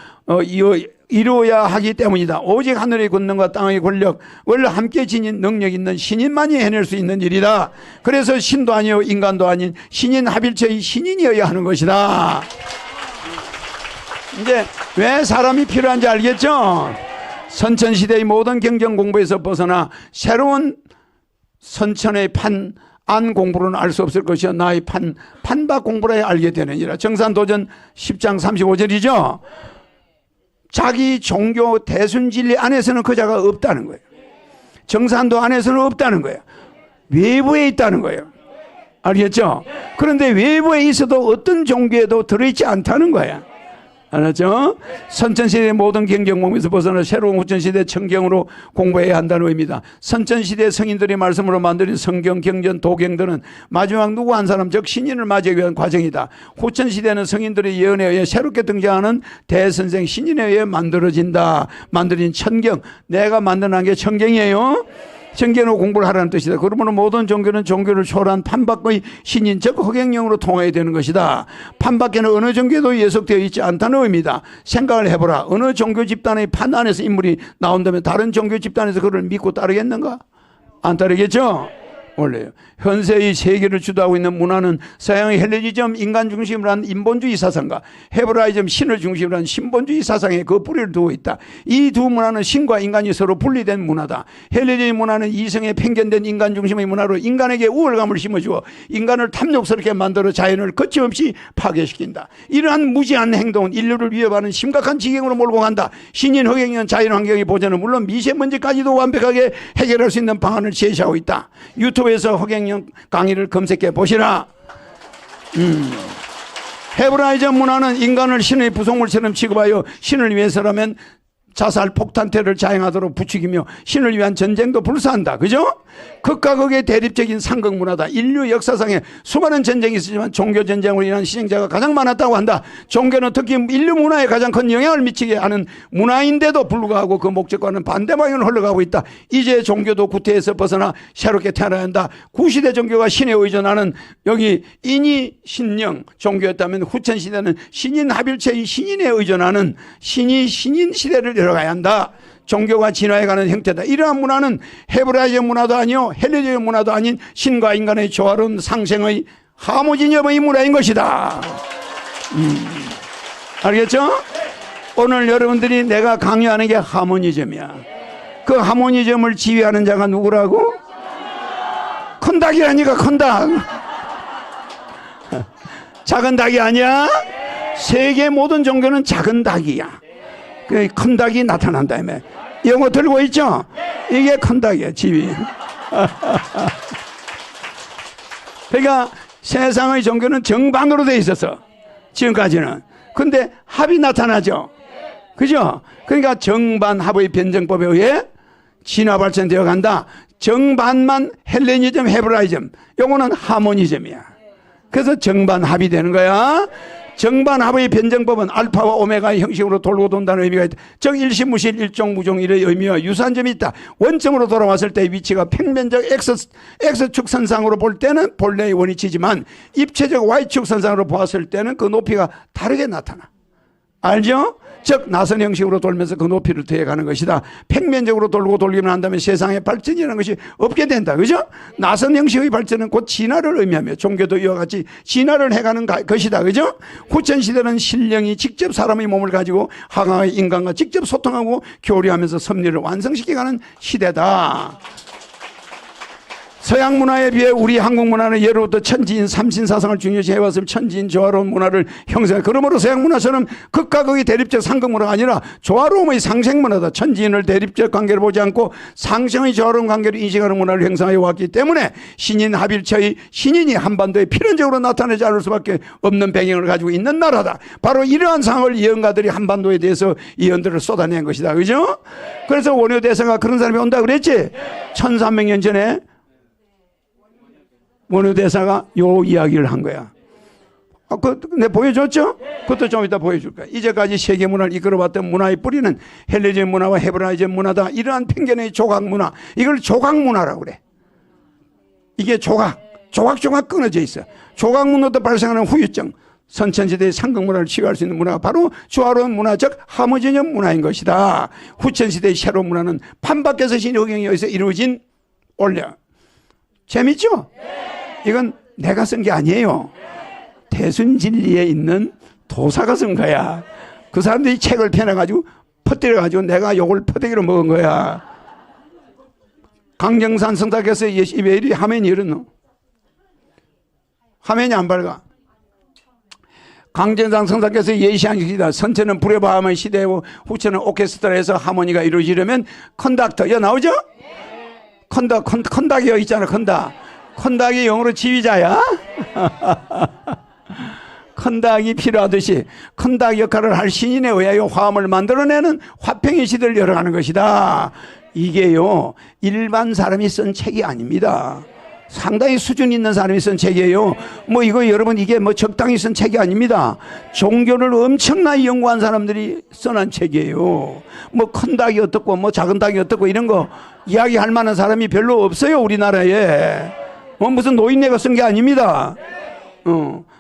이루어야 하기 때문이다. 오직 하늘의 권능과 땅의 권력을 함께 지닌 능력 있는 신인만이 해낼 수 있는 일이다. 그래서 신도 아니요 인간도 아닌 신인 합일체의 신인이어야 하는 것이다. 이제 왜 사람이 필요한지 알겠죠? 선천시대의 모든 경전 공부에서 벗어나 새로운 선천의 판 안 공부로는 알 수 없을 것이요 나의 판박 공부라 야 알게 되느니라. 정산도전 10장 35절이죠. 자기 종교 대순진리 안에서는 그 자가 없다는 거예요. 정산도 안에서는 없다는 거예요. 외부에 있다는 거예요. 알겠죠? 그런데 외부에 있어도 어떤 종교에도 들어있지 않다는 거야. 알았죠? 선천시대의 모든 경쟁몽에서 벗어나 새로운 후천시대 청경으로 공부해야 한다는 의미다. 선천시대 성인들의 말씀으로 만드는 성경, 경전, 도경들은 마지막 누구 한 사람 즉 신인을 맞이하기 위한 과정이다. 후천시대는 성인들의 예언에 의해 새롭게 등장하는 대선생 신인에 의해 만들어진 천경, 내가 만들어낸 게 천경이에요. 정견으로 공부를 하라는 뜻이다. 그러므로 모든 종교는 종교를 초월한 판박의 신인 즉 허경영으로 통해야 되는 것이다. 판박에는 어느 종교도 예속되어 있지 않다는 의미다. 생각을 해보라. 어느 종교 집단의 판 안에서 인물이 나온다면 다른 종교 집단에서 그를 믿고 따르겠는가? 안 따르겠죠? 원래요. 현세의 세계를 주도하고 있는 문화는 서양의 헬레니즘 인간 중심으로 한 인본주의 사상과 헤브라이즘 신을 중심으로 한 신본주의 사상에 그 뿌리를 두고 있다. 이 두 문화는 신과 인간이 서로 분리된 문화다. 헬레니즘 문화는 이성에 편견된 인간 중심의 문화로 인간에게 우월감을 심어주어 인간을 탐욕스럽게 만들어 자연을 거침없이 파괴시킨다. 이러한 무지한 행동은 인류를 위협하는 심각한 지경으로 몰고 간다. 신인 허경영 자연환경의 보전은 물론 미세먼지까지도 완벽하게 해결할 수 있는 방안을 제시하고 있다. 유튜브에서 허경영 강의를 검색해 보시라. 헤브라이즘 문화는 인간을 신의 부속물처럼 취급하여 신을 위해서라면 자살 폭탄테를 자행하도록 부추기며 신을 위한 전쟁도 불사한다. 그죠? 극과 극의 대립적인 상극 문화다. 인류 역사상에 수많은 전쟁이 있었지만 종교 전쟁으로 인한 희생자가 가장 많았다고 한다. 종교는 특히 인류 문화에 가장 큰 영향을 미치게 하는 문화인데도 불구하고 그 목적과는 반대 방향으로 흘러가고 있다. 이제 종교도 구태에서 벗어나 새롭게 태어나야 한다. 구시대 종교가 신에 의존하는 여기 인이 신령 종교였다면 후천시대는 신인 합일체의 신인에 의존하는 신이 신인 시대를 열어가야 한다. 종교가 진화해가는 형태다. 이러한 문화는 헤브라이즘 문화도 아니요 헬레니즘 문화도 아닌 신과 인간의 조화로운 상생의 하모니즘의 문화인 것이다. 알겠죠? 오늘 여러분들이 내가 강요하는 게 하모니즘이야. 그 하모니즘을 지휘하는 자가 누구라고? 큰 닭이라니까. 큰 닭. 작은 닭이 아니야. 세계 모든 종교는 작은 닭이야. 큰 닭이 나타난다며. 영어 들고 있죠? 이게 큰 닭이야, 지위. 그러니까 세상의 종교는 정반으로 돼 있었어. 지금까지는. 근데 합이 나타나죠. 그죠? 그러니까 정반합의 변정법에 의해 진화 발전되어 간다. 정반만 헬레니즘, 헤브라이즘. 요거는 하모니즘이야. 그래서 정반합이 되는 거야. 정반합의 변정법은 알파와 오메가의 형식으로 돌고 돈다는 의미가 있다. 즉 일시무실 일종무종일의 의미와 유사한 점이 있다. 원점으로 돌아왔을 때의 위치가 평면적 X축선상으로 볼 때는 본래의 원위치지만 입체적 Y축선상으로 보았을 때는 그 높이가 다르게 나타나. 알죠? 즉 나선 형식으로 돌면서 그 높이를 더해가는 것이다. 평면적으로 돌고 돌기만 한다면 세상의 발전이라는 것이 없게 된다. 그죠? 나선 형식의 발전은 곧 진화를 의미하며 종교도 이와 같이 진화를 해가는 것이다. 그죠? 후천시대는 신령이 직접 사람의 몸을 가지고 하강의 인간과 직접 소통하고 교류하면서 섭리를 완성시켜가는 시대다. 서양 문화에 비해 우리 한국 문화는 예로부터 천지인 삼신사상을 중요시 해왔으며 천지인 조화로운 문화를 형성해. 그러므로 서양 문화처럼 극과 극의 대립적 상극 문화가 아니라 조화로움의 상생 문화다. 천지인을 대립적 관계로 보지 않고 상생의 조화로운 관계로 인식하는 문화를 형성해 왔기 때문에 신인 합일체의 신인이 한반도에 필연적으로 나타나지 않을 수밖에 없는 배경을 가지고 있는 나라다. 바로 이러한 상황을 예언가들이 한반도에 대해서 예언들을 쏟아낸 것이다. 그죠? 그래서 원효대사가 그런 사람이 온다 그랬지? 1300년 전에 원효대사가 요 이야기를 한 거야. 내 보여줬죠? 그것도 좀 이따 보여줄 거야. 이제까지 세계 문화를 이끌어왔던 문화의 뿌리는 헬레니즘 문화와 헤브라이즘 문화다. 이러한 편견의 조각 문화. 이걸 조각 문화라고 그래. 이게 조각조각 끊어져 있어. 조각 문화도 발생하는 후유증. 선천시대의 상극 문화를 치유할 수 있는 문화가 바로 조화로운 문화적 하모니즘 문화인 것이다. 후천시대의 새로운 문화는 판 밖에서 신의 허경에 의해서 이루어진 올려. 재밌죠? 이건 내가 쓴 게 아니에요. 대순진리에 있는 도사가 쓴 거야. 그 사람들이 책을 펴내가지고 퍼뜨려가지고 내가 요걸 퍼대기로 먹은 거야. 강정산 성탁에서 왜 이리 하면 이러노? 화면이 안 밝아. 강전상 성사께서 예시하시다. 선체는 불에 바하면 시대고 후체는 오케스트라에서 하모니가 이루어지려면 컨덕터. 야, 나오죠? 컨덕이 여기 있잖아. 컨덕이 영어로 지휘자야. 컨덕이 필요하듯이 컨덕 역할을 할 신인에 의하여 화음을 만들어내는 화평의 시대를 열어가는 것이다. 이게요, 일반 사람이 쓴 책이 아닙니다. 상당히 수준 있는 사람이 쓴 책이에요. 뭐 이거 여러분 이게 뭐 적당히 쓴 책이 아닙니다. 종교를 엄청나게 연구한 사람들이 써난 책이에요. 뭐 큰 닭이 어떻고 뭐 작은 닭이 어떻고 이런 거 이야기할 만한 사람이 별로 없어요, 우리나라에. 뭐 무슨 노인네가 쓴 게 아닙니다.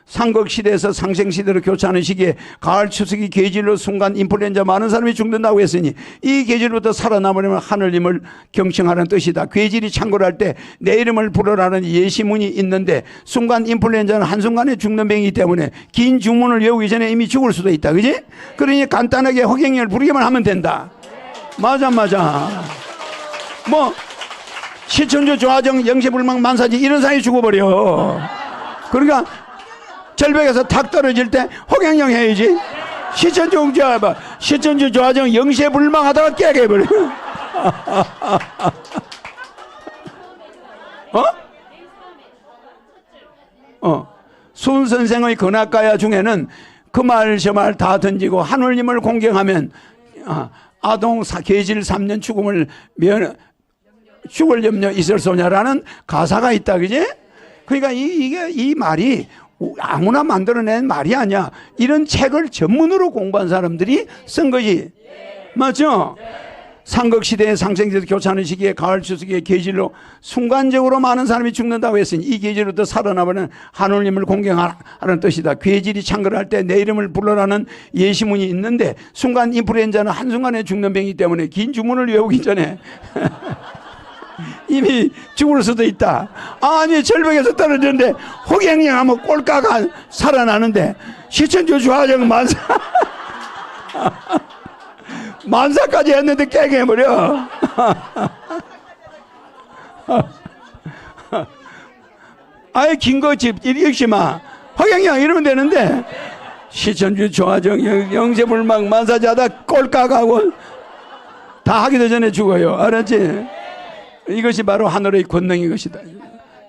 삼국시대에서 상생시대로 교차하는 시기에 가을 추석이 계절로 순간 인플루엔자 많은 사람이 죽는다고 했으니 이 계절부터 살아남으려면 하늘님을 경청하는 뜻이다. 괴질이 창궐할 때 내 이름을 부르라는 예시문이 있는데 순간 인플루엔자는 한순간에 죽는 병이기 때문에 긴 주문을 외우기 전에 이미 죽을 수도 있다. 그지? 그러니 간단하게 허경영을 부르기만 하면 된다. 맞아. 뭐 시천주 조화정 영시불망 만사지 이런 사람이 죽어버려. 그러니까 절벽에서 탁 떨어질 때 허경영 해야지. 시천주 조화정 영시불망하다가 깨게 해버려. 순 선생의 근학가야 중에는 그 말 저 말 다 던지고 하늘님을 공경하면 아동 계질 3년 죽음을 죽을 염려 있을 소냐라는 가사가 있다. 그지? 그러니까 이 말이 아무나 만들어낸 말이 아니야. 이런 책을 전문으로 공부한 사람들이 쓴 거지. 맞죠? 삼국시대의 상생시대 교차하는 시기에 가을 추석의 계절로 순간적으로 많은 사람이 죽는다고 했으니 이 계절부터 살아남으면 하늘님을 공경하라는 뜻이다. 괴질이 창궐할 때 내 이름을 불러라는 예시문이 있는데 순간 인플루엔자는 한순간에 죽는 병이기 때문에 긴 주문을 외우기 전에 이미 죽을 수도 있다. 아니 절벽에서 떨어졌는데 허경영 하면 꼴까가 살아나는데 시천주 조화정 만사까지 했는데 깨게 해버려. 아예 긴거집 역시 마 허경영 이러면 되는데 시천주 조화정 영세불망 만사자다 꼴까가고 다 하기도 전에 죽어요. 알았지? 이것이 바로 하늘의 권능인 것이다.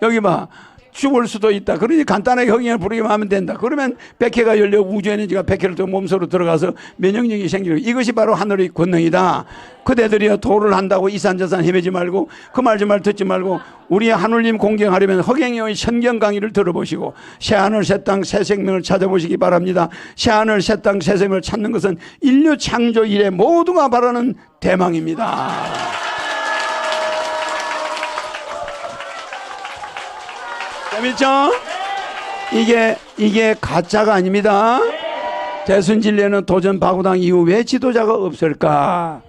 여기 봐. 죽을 수도 있다. 그러니 간단하게 허경영을 부르기만 하면 된다. 그러면 백해가 열려 우주 에너지가 백해를 또 몸속으로 들어가서 면역력이 생기고 이것이 바로 하늘의 권능이다. 그대들이여 도를 한다고 이산저산 헤매지 말고 그 말 저 말 듣지 말고 우리 하늘님 공경하려면 허경영의 천경 강의를 들어보시고 새하늘 새땅 새생명을 찾아보시기 바랍니다. 새하늘 새땅 새생명을 찾는 것은 인류 창조 이래 모두가 바라는 대망입니다. 재밌죠? 이게 가짜가 아닙니다. 대순진례는 도전 바구당 이후 왜 지도자가 없을까?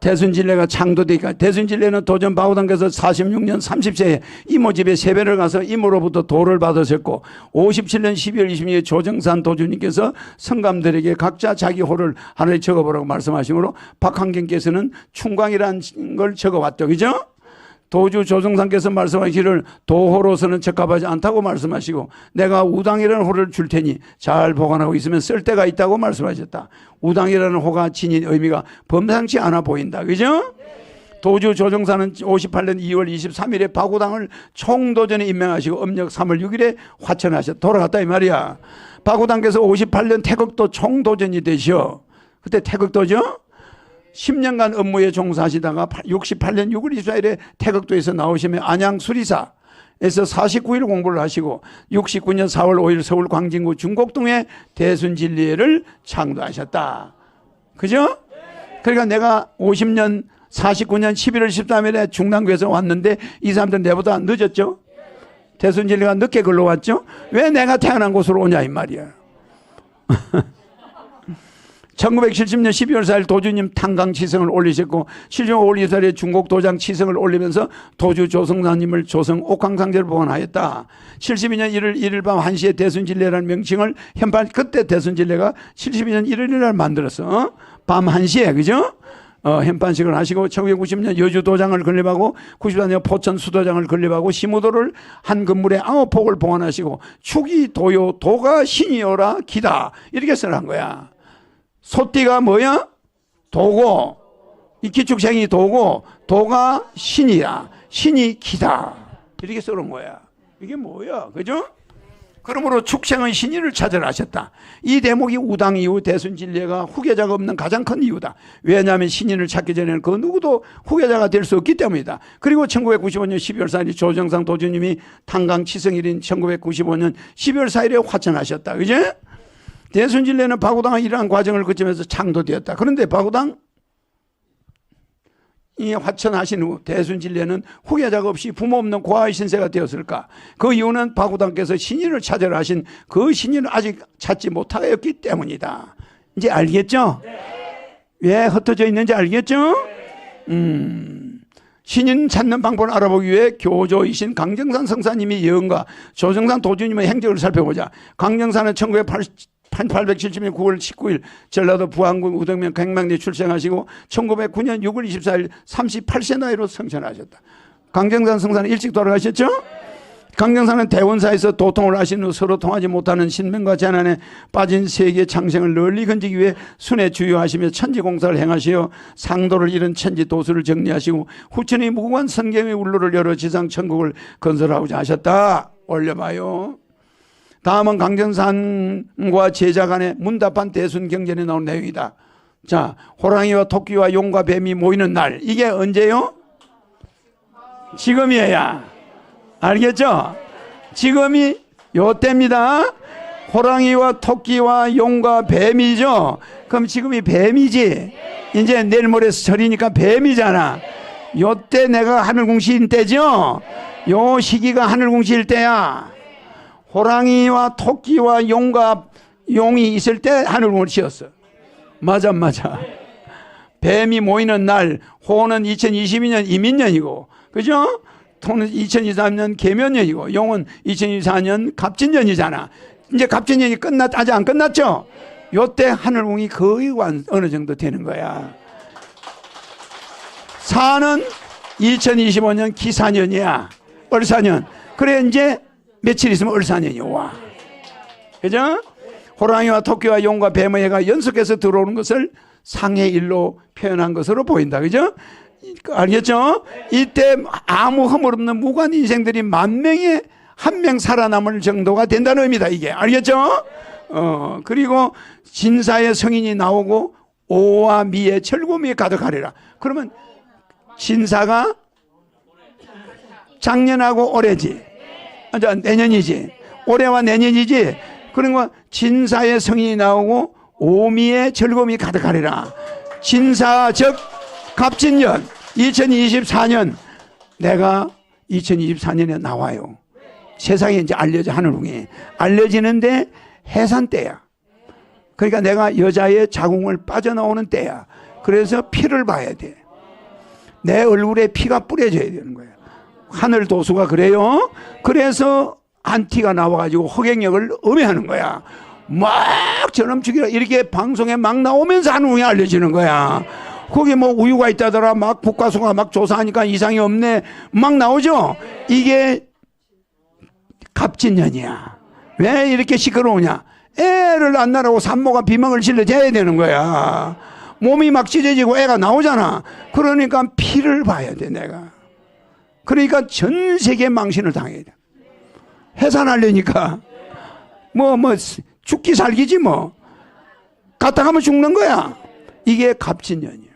대순진례가 창도되니까 대순진례는 도전 바구당께서 46년 30세에 이모 집에 세배를 가서 이모로부터 도를 받으셨고 57년 12월 26일 조정산 도주님께서 성감들에게 각자 자기 호를 하나에 적어보라고 말씀하시므로 박한경께서는 충광이라는 걸 적어왔죠. 그죠? 도주 조정상께서 말씀하시기를 도호로서는 적합하지 않다고 말씀하시고 내가 우당이라는 호를 줄 테니 잘 보관하고 있으면 쓸 데가 있다고 말씀하셨다. 우당이라는 호가 지닌 의미가 범상치 않아 보인다. 그죠? 도주 조정사는 58년 2월 23일에 박우당을 총도전에 임명하시고 음력 3월 6일에 화천하셨다. 돌아갔다 이 말이야. 박우당께서 58년 태극도 총도전이 되시오. 그때 태극도죠? 10년간 업무에 종사하시다가 68년 6월 24일에 태극도에서 나오시면 안양 수리사에서 49일 공부를 하시고 69년 4월 5일 서울 광진구 중곡동에 대순진리회를 창도하셨다. 그죠? 그러니까 내가 50년 49년 11월 13일에 중랑구에서 왔는데 이 사람들 내보다 늦었죠? 대순진리가 늦게 걸러왔죠? 왜 내가 태어난 곳으로 오냐 이 말이야. 1970년 12월 4일 도주님 탄강 치성을 올리셨고 7월 5월 2일에 중국 도장 치성을 올리면서 도주 조성사님을 조성 옥황상제를 봉헌하였다. 72년 1월 1일 밤 1시에 대순진례라는 명칭을 현판 그때 대순진례가 72년 1월 1일 날 만들었어. 밤 1시에 그죠? 햄판식을 하시고 1990년 여주도장을 건립하고 94년 포천 수도장을 건립하고 시무도를 한 건물에 9폭을 봉헌하시고 축이 도요 도가 신이요라 기다 이렇게 써한 거야. 소띠가 뭐야? 도고 이 기축생이 도고 도가 신이야. 신이 기다 이렇게 써놓은 거야. 이게 뭐야? 그죠? 그러므로 축생은 신인을 찾으라 하셨다. 이 대목이 우당 이후 대순진례가 후계자가 없는 가장 큰 이유다. 왜냐하면 신인을 찾기 전에는 그 누구도 후계자가 될 수 없기 때문이다. 그리고 1995년 12월 4일 조정상 도주님이 탄광 치성일인 1995년 12월 4일에 화천하셨다. 그제? 대순진례는 바구당의 이러한 과정을 거치면서 창도되었다. 그런데 바구당 이 화천하신 후 대순진례는 후계자가 없이 부모 없는 고아의 신세가 되었을까? 그 이유는 바구당께서 신인을 찾으라 하신 그 신인을 아직 찾지 못하였기 때문이다. 이제 알겠죠? 왜 흩어져 있는지 알겠죠? 신인 찾는 방법을 알아보기 위해 교조이신 강정산 성사님이 예언과 조정상 도주님의 행적을 살펴보자. 강정산은 1870년 9월 19일 전라도 부안군 우덕면 갱명리에 출생하시고 1909년 6월 24일 38세 나이로 성천하셨다. 강정산 성사는 일찍 돌아가셨죠? 강정산은 대원사에서 도통을 하신 후 서로 통하지 못하는 신명과 재난에 빠진 세계 창생을 널리 건지기 위해 순회 주요하시며 천지공사를 행하시어 상도를 잃은 천지도수를 정리하시고 후천의 무궁한 선경의 울로를 열어 지상천국을 건설하고자 하셨다. 올려봐요. 다음은 강정산과 제자 간의 문답한 대순경전에 나온 내용이다. 자, 호랑이와 토끼와 용과 뱀이 모이는 날. 이게 언제요? 지금이에요. 알겠죠? 지금이 요때입니다. 호랑이와 토끼와 용과 뱀이죠. 그럼 지금이 뱀이지. 이제 내일 모레 설이니까 뱀이잖아. 요때 내가 하늘궁시인 때죠. 요 시기가 하늘궁시일 때야. 호랑이와 토끼와 용과 용이 있을 때 하늘궁을 씌웠어. 맞아. 뱀이 모이는 날, 호는 2022년 이민년이고, 그죠? 토는 2023년 계면년이고, 용은 2024년 갑진년이잖아. 이제 갑진년이 아직 안 끝났죠? 요때 하늘궁이 거의 어느 정도 되는 거야. 사는 2025년 기사년이야. 을사년. 그래, 이제 며칠 있으면 을사년이 와. 그죠? 호랑이와 토끼와 용과 뱀의 해가 연속해서 들어오는 것을 상해일로 표현한 것으로 보인다. 그죠? 알겠죠? 이때 아무 허물 없는 무관 인생들이 10,000명에 1명 살아남을 정도가 된다는 의미다. 이게. 알겠죠? 그리고 진사의 성인이 나오고 오와 미의 철구미에 가득하리라. 그러면 진사가 작년하고 올해지. 내년이지. 올해와 내년이지. 그러니까 진사의 성인이 나오고 오미의 즐거움이 가득하리라. 진사 즉 갑진년 2024년 내가 2024년에 나와요. 세상에 이제 알려져 하늘궁이 알려지는데 해산 때야. 그러니까 내가 여자의 자궁을 빠져나오는 때야. 그래서 피를 봐야 돼. 내 얼굴에 피가 뿌려져야 되는 거야. 하늘 도수가 그래요. 그래서 안티가 나와가지고 허경영을 음해하는 거야. 막 저놈 죽이라 이렇게 방송에 막 나오면서 하늘궁이 알려지는 거야. 거기 뭐 우유가 있다더라 막 국가수가 막 조사하니까 이상이 없네 막 나오죠. 이게 갑진년이야. 왜 이렇게 시끄러우냐? 애를 안 낳으라고 산모가 비명을 질러 재야 되는 거야. 몸이 막 찢어지고 애가 나오잖아. 그러니까 피를 봐야 돼 내가. 그러니까 전 세계 망신을 당해야 돼. 해산하려니까 뭐 죽기 살기지 뭐. 갔다 가면 죽는 거야. 이게 갑진년이야.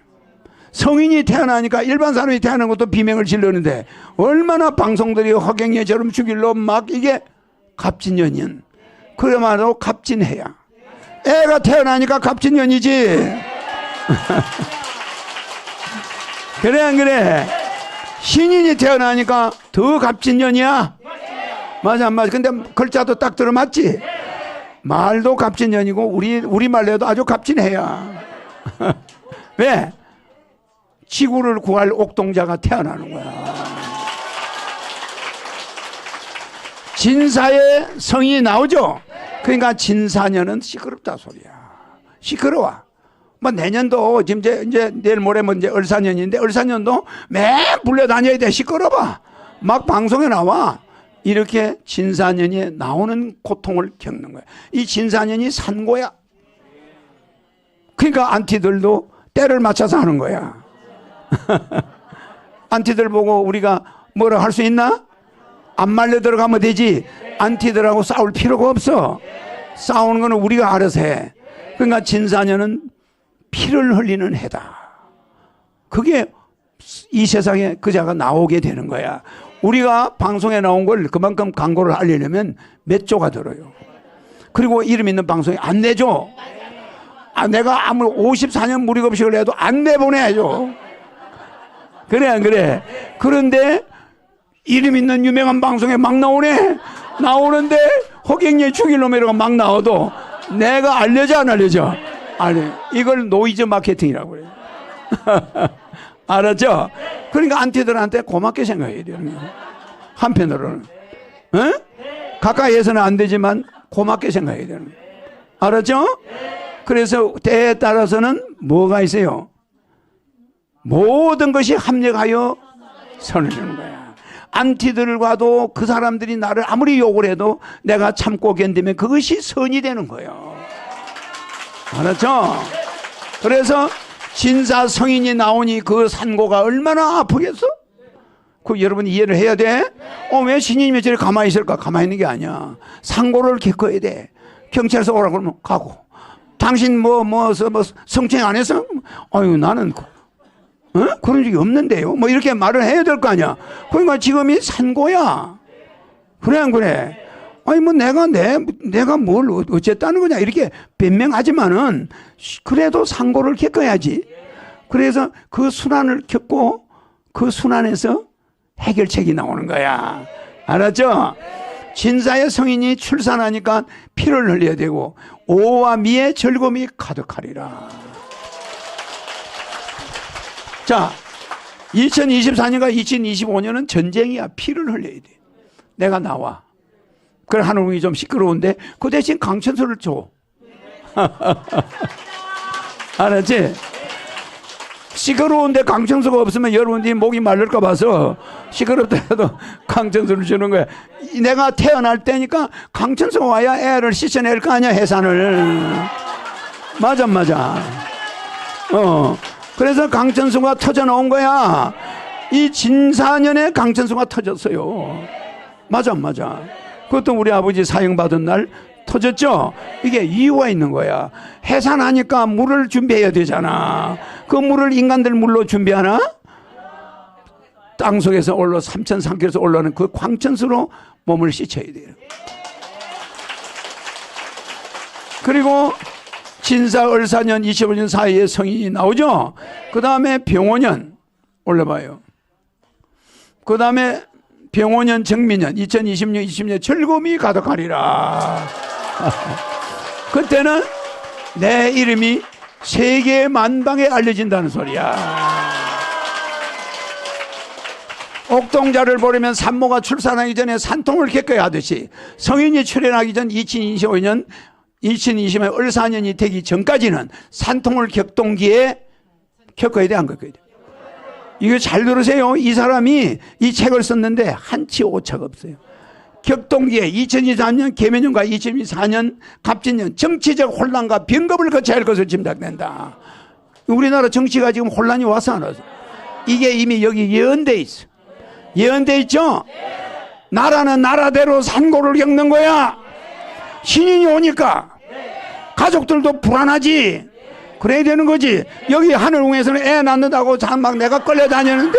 성인이 태어나니까 일반 사람이 태어나는 것도 비명을 지르는데 얼마나 방송들이 허경영처럼 죽일로 막 이게 갑진년이야. 그야말로 갑진해야. 애가 태어나니까 갑진년이지. 그래 안 그래? 신인이 태어나니까 더 갑진년이야. 맞아. 근데 글자도 딱 들어맞지? 말도 갑진년이고 우리 말로도 아주 갑진해야. 왜? 지구를 구할 옥동자가 태어나는 거야. 진사의 성이 나오죠. 그러니까 진사년은 시끄럽다 소리야. 시끄러워. 뭐 내년도 지금 이제 내일 모레면 이제 을사년인데 을사년도 매 불려다녀야 돼. 시끄러워. 막 방송에 나와. 이렇게 진사년이 나오는 고통을 겪는 거야. 이 진사년이 산고야. 그러니까 안티들도 때를 맞춰서 하는 거야. 안티들 보고 우리가 뭐라 할 수 있나? 안 말려 들어가면 되지. 안티들하고 싸울 필요가 없어. 싸우는 거는 우리가 알아서 해. 그러니까 진사년은 피를 흘리는 해다. 그게 이 세상에 그자가 나오게 되는 거야. 우리가 방송에 나온 걸 그만큼 광고를 하려면 몇 조가 들어요. 그리고 이름 있는 방송에 안 내줘. 내가 아무리 54년 무료급식을 해도 안 내보내야죠. 그래 안 그래? 그런데 이름 있는 유명한 방송에 막 나오네. 나오는데 허경영 죽일 놈이라고 막 나와도 내가 알려져 안 알려져? 아니, 이걸 노이즈 마케팅이라고 그래요. 알았죠? 그러니까 안티들한테 고맙게 생각해야 돼요. 한편으로는. 어? 가까이에서는 안 되지만 고맙게 생각해야 되는 거예요. 알았죠? 그래서 때에 따라서는 뭐가 있어요? 모든 것이 합력하여 선을 주는 거야. 안티들과도 그 사람들이 나를 아무리 욕을 해도 내가 참고 견디면 그것이 선이 되는 거예요. 알았죠? 그래서 진사 성인이 나오니 그 산고가 얼마나 아프겠어? 그 여러분 이해를 해야 돼? 왜 신인님이 저리 가만히 있을까? 가만히 있는 게 아니야. 상고를 겪어야 돼. 경찰서 오라고 그러면 가고. 당신 성추행 안 했어? 아유, 나는 그런 적이 없는데요. 뭐 이렇게 말을 해야 될 거 아니야. 그러니까 지금이 산고야. 그래 안 그래? 아니 뭐 내가 뭘 어쨌다는 거냐 이렇게 변명하지만은 그래도 상고를 겪어야지. 그래서 그 순환을 겪고 그 순환에서 해결책이 나오는 거야. 알았죠? 진사의 성인이 출산하니까 피를 흘려야 되고 오와 미의 즐거움이 가득하리라. 자, 2024년과 2025년은 전쟁이야. 피를 흘려야 돼. 내가 나와. 그래 하늘궁이 좀 시끄러운데 그 대신 강천수를 줘. 알았지? 시끄러운데 강천수가 없으면 여러분들이 목이 마를까 봐서 시끄럽더라도 강천수를 주는 거야. 내가 태어날 때니까 강천수가 와야 애를 씻어낼 거 아니야, 해산을. 맞아. 그래서 강천수가 터져 나온 거야. 이 진사년에 강천수가 터졌어요. 맞아. 그것도 우리 아버지 사형받은 날 터졌죠? 이게 이유가 있는 거야. 해산하니까 물을 준비해야 되잖아. 그 물을 인간들 물로 준비하나? 땅속에서 3,300km에서 올라오는 그 광천수로 몸을 씻어야 돼요. 그리고 진사, 을사년, 25년 사이에 성인이 나오죠? 그 다음에 병오년 올려봐요. 그 다음에 병오년, 정미년, 2026, 20년 즐거움이 가득하리라. 그때는 내 이름이 세계 만방에 알려진다는 소리야. 옥동자를 보려면 산모가 출산하기 전에 산통을 겪어야 하듯이 성인이 출현하기 전 2025년, 2020년 을사년이 되기 전까지는 산통을 겪동기에 겪어야 돼, 안 겪어야 돼? 이거 잘 들으세요. 이 사람이 이 책을 썼는데 한치 오차가 없어요. 격동기에 2023년 계면년과 2024년 갑진년 정치적 혼란과 변급을 거쳐야 할 것을 짐작된다. 우리나라 정치가 지금 혼란이 와서 안 와서 이게 이미 여기 예언돼 있어. 예언돼 있죠? 나라는 나라대로 산고를 겪는 거야. 신인이 오니까 가족들도 불안하지. 그래야 되는 거지. 여기 하늘궁에서는 애 낳는다고 막 내가 끌려다니는데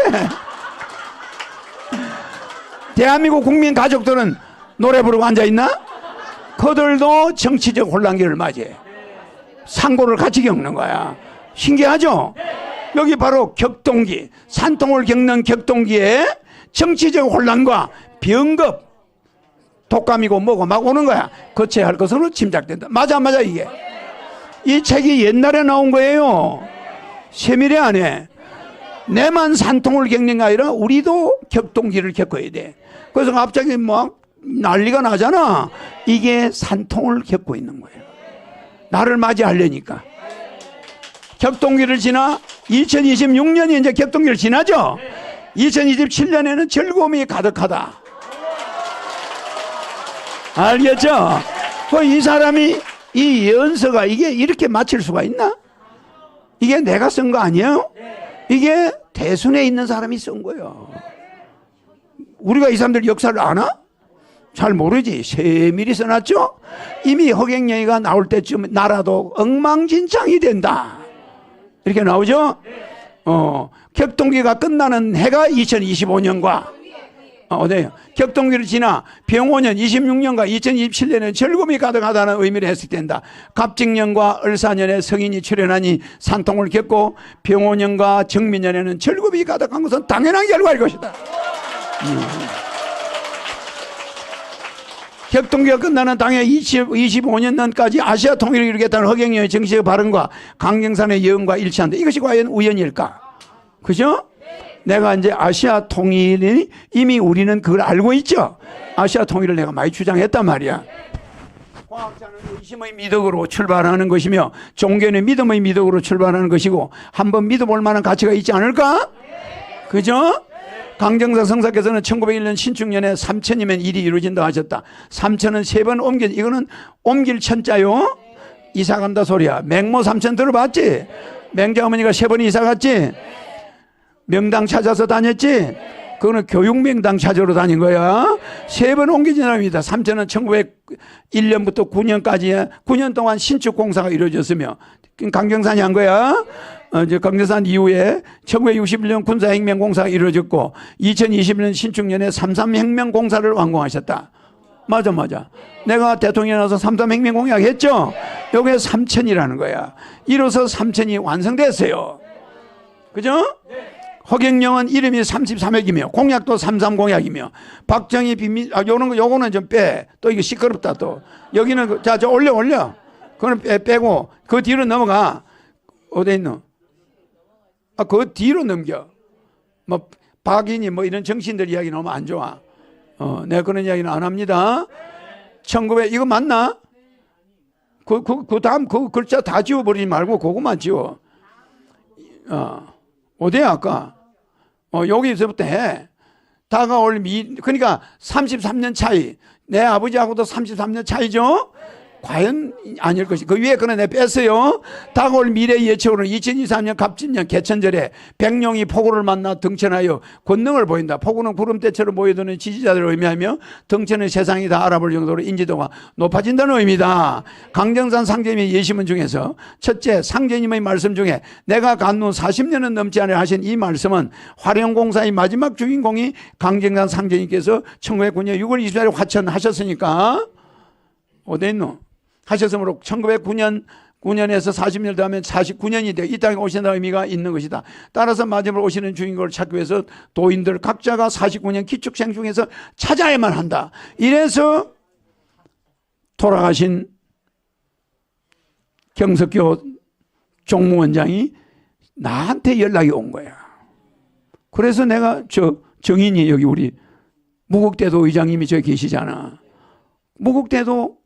대한민국 국민 가족들은 노래 부르고 앉아있나? 그들도 정치적 혼란기를 맞이해. 상고를 같이 겪는 거야. 신기하죠? 여기 바로 격동기, 산통을 겪는 격동기에 정치적 혼란과 변급, 독감이고 뭐고 막 오는 거야. 거쳐야 할 것으로 짐작된다. 맞아 이게. 이 책이 옛날에 나온 거예요. 세밀히 안 해. 내만 산통을 겪는 게 아니라 우리도 격동기를 겪어야 돼. 그래서 갑자기 막 난리가 나잖아. 이게 산통을 겪고 있는 거예요. 나를 맞이하려니까. 격동기를 지나 2026년이 이제 격동기를 지나죠. 2027년에는 즐거움이 가득하다. 알겠죠? 이 사람이 이 예언서가 이게 이렇게 맞힐 수가 있나? 이게 내가 쓴 거 아니에요? 이게 대순에 있는 사람이 쓴 거예요. 우리가 이 사람들 역사를 아나? 잘 모르지. 세밀히 써놨죠? 이미 허경영이가 나올 때쯤 나라도 엉망진창이 된다. 이렇게 나오죠? 격동기가 끝나는 해가 2025년과 네. 격동기를 지나 병오년 26년과 2027년에 즐거움이 가득하다는 의미를 해석된다. 갑직년과 을사년에 성인이 출현하니 산통을 겪고 병오년과 정민년에는 즐거움이 가득한 것은 당연한 결과일 것이다. 격동기가 끝나는 당해 25년까지 아시아 통일을 이루겠다는 허경영의 정치적 발언과 강경산의 예언과 일치한다. 이것이 과연 우연일까? 그죠? 내가 이제 아시아 통일이 이미 우리는 그걸 알고 있죠. 아시아 통일을 내가 많이 주장했단 말이야. 과학자는 의심의 미덕으로 출발하는 것이며 종교는 믿음의 미덕으로 출발하는 것이고 한번 믿어볼 만한 가치가 있지 않을까? 그죠? 강정사 성사께서는 1901년 신축년에 3천이면 일이 이루어진다 하셨다. 3천은 3번 옮겨, 이거는 옮길 천자요. 이사 간다 소리야. 맹모 3천 들어봤지? 맹자 어머니가 3번 이사 갔지? 명당 찾아서 다녔지? 그거는 교육명당 찾으러 다닌 거야. 3번 옮겨진 사람입니다. 3천은 1901년부터 9년까지 9년 동안 신축 공사가 이루어졌으며 강정산이 한 거야. 이제 강정산 이후에 1961년 군사혁명 공사가 이루어졌고 2020년 신축년에 3.3혁명 공사를 완공하셨다. 맞아. 내가 대통령이라서 3.3혁명 공약했죠? 요게 3천이라는 거야. 이로써 3천이 완성됐어요. 그죠? 허경영은 이름이 33핵이며 공약도 33 공약이며 박정희 비밀 요거는 좀 빼. 또 이거 시끄럽다 또. 여기는 자 올려. 그거는 빼고 그 뒤로 넘어가. 어디 있노? 그 뒤로 넘겨. 뭐 박인이 뭐 이런 정신들 이야기 나오면 안 좋아. 내가 그런 이야기는 안 합니다. 1900 이거 맞나? 그 다음 그 글자 다 지워버리지 말고 그거만 지워. 어디야 아까? 여기서부터 해. 다가올 그러니까 33년 차이. 내 아버지하고도 33년 차이죠? 과연 아닐 것이. 그 위에 거는 내가 뺐어요. 다가올 미래 예측으로는 2023년 갑진년 개천절에 백룡이 폭우를 만나 등천하여 권능을 보인다. 폭우는 구름대처럼 모여드는 지지자들을 의미하며 등천은 세상이 다 알아볼 정도로 인지도가 높아진다는 의미다. 강정산 상제님의 예시문 중에서 첫째 상제님의 말씀 중에 내가 간 후 40년은 넘지 않아 하신 이 말씀은 화령공사의 마지막 주인공이 강정산 상제님께서 1909년 6월 24일 화천하셨으니까 어디 있노? 하셨으므로 1909년에서 40년 다음에 49년이 돼 이 땅에 오신다는 의미가 있는 것이다. 따라서 마지막으로 오시는 주인공을 찾기 위해서 도인들 각자가 49년 기축생 중에서 찾아야만 한다. 이래서 돌아가신 경석교 종무원장이 나한테 연락이 온 거야. 그래서 내가 정인이 여기 우리 무국대도 의장님이 저기 계시잖아. 무국대도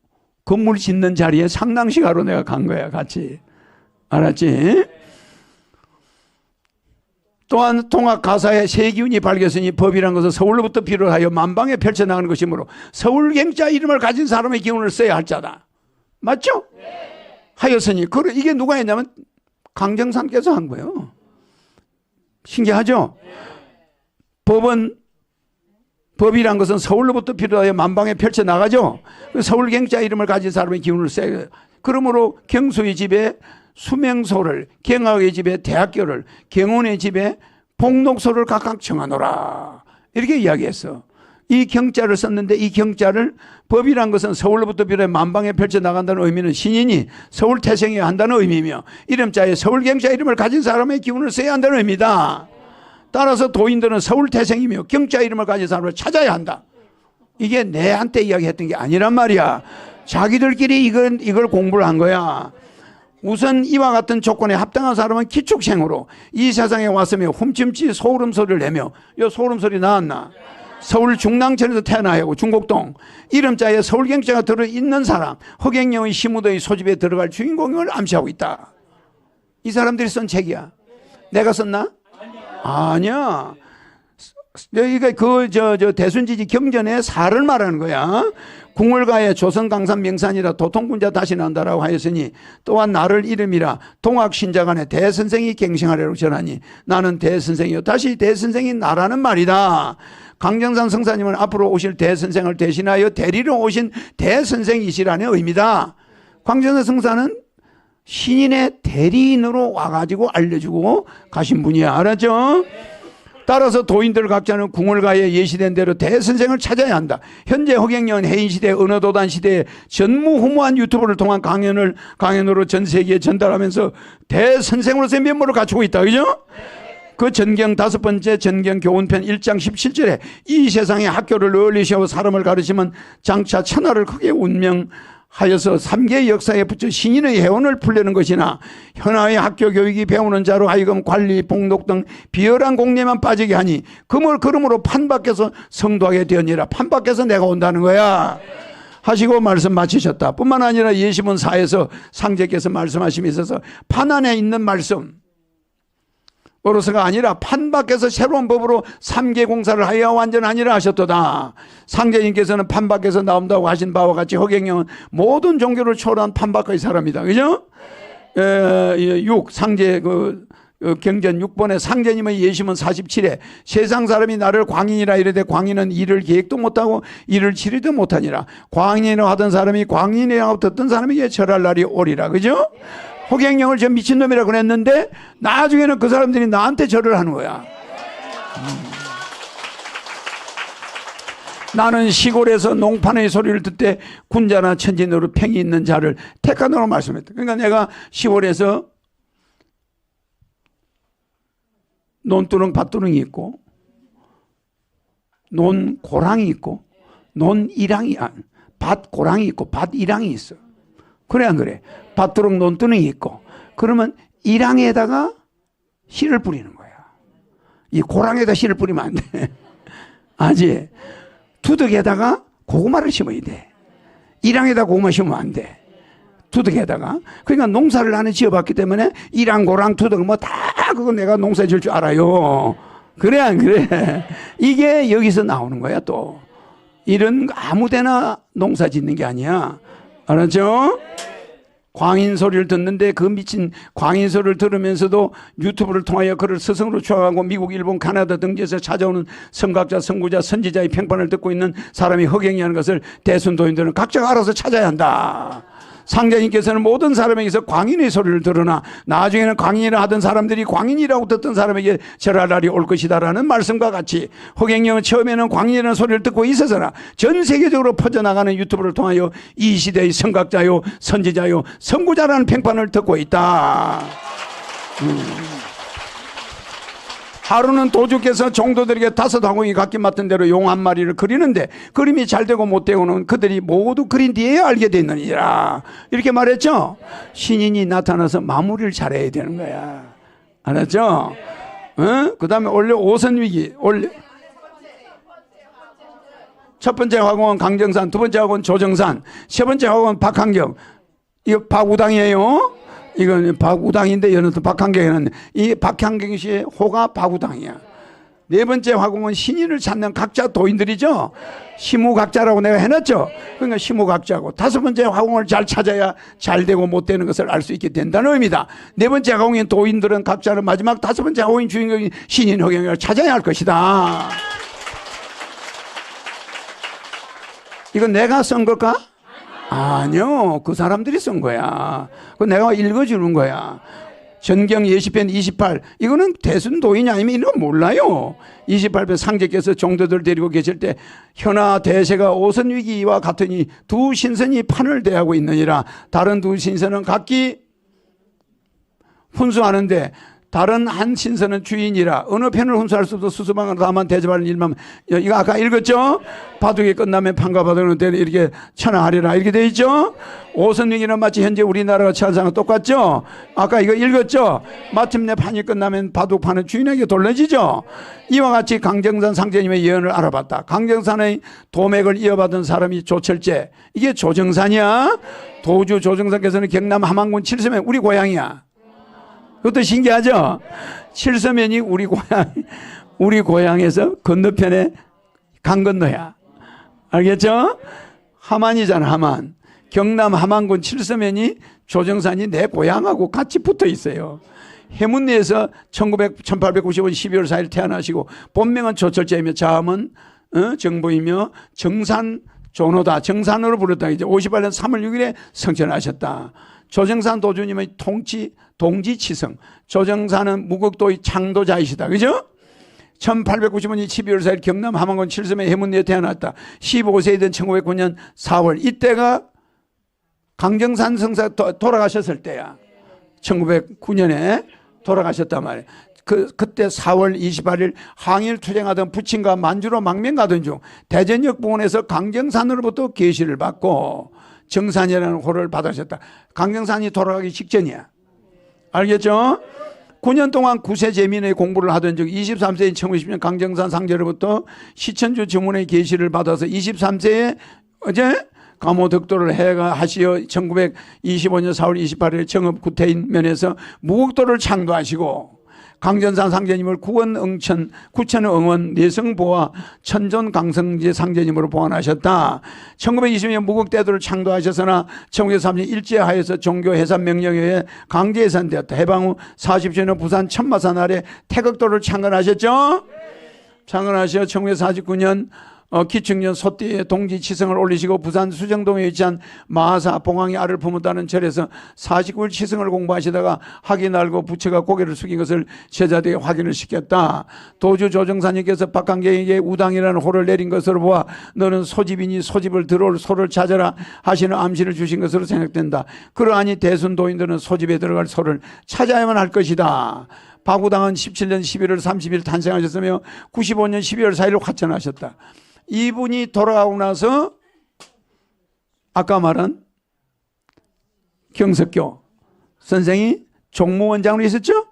건물 짓는 자리에 상당시가로 내가 간 거야, 같이. 알았지? 또한 통합 가사에 새 기운이 밝았으니 법이란 것은 서울로부터 비롯하여 만방에 펼쳐나가는 것이므로 서울경자 이름을 가진 사람의 기운을 써야 할 자다. 맞죠? 하였으니 이게 누가 했냐면 강정산께서 한 거예요. 신기하죠? 법이란 것은 서울로부터 비롯하여 만방에 펼쳐나가죠. 서울경자 이름을 가진 사람의 기운을 써요. 그러므로 경수의 집에 수명소를, 경학의 집에 대학교를, 경운의 집에 복록소를 각각 정하노라. 이렇게 이야기했어. 이 경자를 썼는데 이 경자를 법이란 것은 서울로부터 비롯해 만방에 펼쳐나간다는 의미는 신인이 서울 태생해야 한다는 의미며 이름자에 서울경자 이름을 가진 사람의 기운을 써야 한다는 의미다. 따라서 도인들은 서울 태생이며 경자 이름을 가진 사람을 찾아야 한다. 이게 내한테 이야기했던 게 아니란 말이야. 자기들끼리 이걸 공부를 한 거야. 우선 이와 같은 조건에 합당한 사람은 기축생으로 이 세상에 왔으며 훔침치 소울음소리를 내며 요 소울음소리 나왔나? 서울 중랑천에서 태어나야 하고 중곡동 이름자에 서울경자가 들어있는 사람 허경영의 시무도의 소집에 들어갈 주인공을 암시하고 있다. 이 사람들이 쓴 책이야. 내가 썼나? 아니야. 여기가 대순지지 경전의 사를 말하는 거야. 궁궐가에 조선강산 명산이라 도통군자 다시 난다라고 하였으니 또한 나를 이름이라 동학신자간에 대선생이 갱생하려고 전하니 나는 대선생이요. 다시 대선생이 나라는 말이다. 강정산 성사님은 앞으로 오실 대선생을 대신하여 데리러 오신 대선생이시라는 의미다. 강정산 성사는 신인의 대리인으로 와가지고 알려주고 가신 분이야. 알았죠? 따라서 도인들 각자는 궁궐가에 예시된 대로 대선생을 찾아야 한다. 현재 허경영은 해인시대 언어도단 시대에 전무후무한 유튜브를 통한 강연으로 전 세계에 전달하면서 대선생으로서의 면모를 갖추고 있다. 그죠? 그 전경 5번째 전경 교훈편 1장 17절에 이 세상에 학교를 널리 세워 사람을 가르치면 장차 천하를 크게 운명하여서 3개의 역사에 붙여 신인의 해원을 풀려는 것이나 현아의 학교 교육이 배우는 자로 하여금 관리, 복록 등 비열한 공례만 빠지게 하니 그러므로 판밖에서 성도하게 되었니라. 판밖에서 내가 온다는 거야. 하시고 말씀 마치셨다. 뿐만 아니라 예시문 4에서 상제께서 말씀하심이 있어서 판 안에 있는 말씀 어로서가 아니라 판 밖에서 새로운 법으로 3계 공사를 하여 완전하니라 하셨도다. 상제님께서는 판 밖에서 나온다고 하신 바와 같이 허경영은 모든 종교를 초월한 판 밖의 사람이다. 그죠? 6 상제 경전 6번에 상제님의 예시문 47에 세상 사람이 나를 광인이라 이르되 광인은 일을 계획도 못하고 일을 치르도 못하니라. 광인이라 하던 사람이 광인이라고 듣던 사람에게 절할 날이 오리라. 그죠? 허경영을 저 미친놈이라고 그랬는데 나중에는 그 사람들이 나한테 절을 하는 거야. 나는 시골에서 농판의 소리를 듣되 군자나 천진으로 평이 있는 자를 택하노라고 말씀했다. 그러니까 내가 시골에서 논두렁 밭두렁이 있고 논고랑이 있고 논이랑이 밭고랑이 있고 밭이랑이 있어. 그래 안 그래? 밭두렁 논두렁이 있고 그러면 이랑에다가 씨를 뿌리는 거야. 이 고랑에다 씨를 뿌리면 안 돼. 아지? 두둑에다가 고구마를 심어야 돼. 이랑에다 고구마 심으면 안 돼. 두둑에다가. 그러니까 농사를 나는 지어봤기 때문에 이랑 고랑 두둑 뭐 다 그거 내가 농사 지을 줄 알아요. 그래 안 그래? 이게 여기서 나오는 거야. 또 이런 아무데나 농사 짓는 게 아니야. 알았죠? 광인 소리를 듣는데 그 미친 광인 소리를 들으면서도 유튜브를 통하여 그를 스승으로 추앙하고 미국, 일본, 카나다 등지에서 찾아오는 성각자, 선구자, 선지자의 평판을 듣고 있는 사람이 허경이라는 것을 대순도인들은 각자가 알아서 찾아야 한다. 상자님께서는 모든 사람에게서 광인의 소리를 들으나 나중에는 광인이라 하던 사람들이 광인이라고 듣던 사람에게 절할 날이 올 것이다라는 말씀과 같이 허경영은 처음에는 광인이라는 소리를 듣고 있어서나 전 세계적으로 퍼져나가는 유튜브를 통하여 이 시대의 성각자요, 선지자요, 선구자라는 평판을 듣고 있다. 하루는 도주께서 종도들에게 5 화공이 각기 맡은 대로 용 한 마리를 그리는데 그림이 잘 되고 못 되고는 그들이 모두 그린 뒤에 알게 됐느니라. 이렇게 말했죠. 신인이 나타나서 마무리를 잘해야 되는 거야. 알았죠? 그 다음에 원래 오선위기 첫 번째 화공은 강정산, 두 번째 화공은 조정산, 세 번째 화공은 박한경. 이거 박우당이에요. 이건 박우당인데 여는 또 박한경에는 이 박한경 씨의 호가 박우당이야. 네 번째 화공은 신인을 찾는 각자 도인들이죠. 시무각자라고 내가 해놨죠. 그러니까 시무각자고 5번째 화공을 잘 찾아야 잘 되고 못 되는 것을 알 수 있게 된다는 의미다. 네 번째 화공인 도인들은 각자는 마지막 5번째 화공인 주인공인 신인 허경영을 찾아야 할 것이다. 이건 내가 쓴 걸까? 아니요. 그 사람들이 쓴 거야. 그거 내가 읽어주는 거야. 전경 예시편 28. 이거는 대순도인이 아니면 이런 거 몰라요. 28편 상제께서 종도들 데리고 계실 때 현아 대세가 오선위기와 같으니 두 신선이 판을 대하고 있느니라. 다른 두 신선은 각기 훈수하는데 다른 한 신선은 주인이라. 어느 편을 훈수할 수도 수수방을 다만 대접하는 일만. 이거 아까 읽었죠? 바둑이 끝나면 판과 바둑은 이렇게 천하하리라 이렇게 돼 있죠? 오선위기는 마치 현재 우리나라가 처한상과 똑같죠? 아까 이거 읽었죠? 마침내 판이 끝나면 바둑판은 주인에게 돌려지죠? 이와 같이 강정산 상제님의 예언을 알아봤다. 강정산의 도맥을 이어받은 사람이 조철제. 이게 조정산이야. 도주 조정산께서는 경남 함안군 칠섬에 우리 고향이야. 그것도 신기하죠? 칠서면이 우리 고향에서 건너편에 강 건너야. 알겠죠? 하만이잖아, 하만. 경남 함안군 칠서면이 조정산이 내 고향하고 같이 붙어 있어요. 해문리에서 1895년 12월 4일 태어나시고 본명은 조철제이며 자음은 정보이며 정산 조노다. 정산으로 부르다. 이제 58년 3월 6일에 성천하셨다. 조정산 도주님의 동지치성. 조정산은 무국도의 창도자이시다. 그죠? 1895년 12월 4일 경남 함안군 칠서면 해문리에 태어났다. 15세이 된 1909년 4월. 이때가 강정산 성사 돌아가셨을 때야. 1909년에 돌아가셨단 말이에요. 그때 4월 28일 항일 투쟁하던 부친과 만주로 망명 가던 중 대전역 부근에서 강정산으로부터 계시를 받고 정산이라는 호를 받으셨다. 강정산이 돌아가기 직전이야. 알겠죠? 9년 동안 구세제민의 공부를 하던 중 23세인 1920년 강정산 상제로부터 시천주 주문의 계시를 받아서 23세에 어제 감호덕도를 하시어 1925년 4월 28일 정읍 구태인 면에서 무국도를 창도하시고 강전산 상제님을 구천응원 내성보화 천존 강성제 상제님으로 보관하셨다. 1920년 무국대도를 창도하셨으나 1930년 일제하에서 종교해산 명령에 의해 강제해산되었다. 해방 후 40주년 부산 천마산 아래 태극도를 창건하셨죠? 창건하시어 1949년 기층년 소띠에 동지치성을 올리시고 부산 수정동에 위치한 마하사 봉황이 알을 품었다는 절에서 49일 치성을 공부하시다가 학이 날고 부처가 고개를 숙인 것을 제자들에게 확인을 시켰다. 도주 조정사님께서 박한경에게 우당이라는 호를 내린 것으로 보아 너는 소집이니 소집을 들어올 소를 찾아라 하시는 암시를 주신 것으로 생각된다. 그러하니 대순도인들은 소집에 들어갈 소를 찾아야만 할 것이다. 바구당은 17년 11월 30일 탄생하셨으며 95년 12월 4일 화천하셨다. 이분이 돌아가고 나서 아까 말한 경석교 선생이 종무원장으로 있었죠?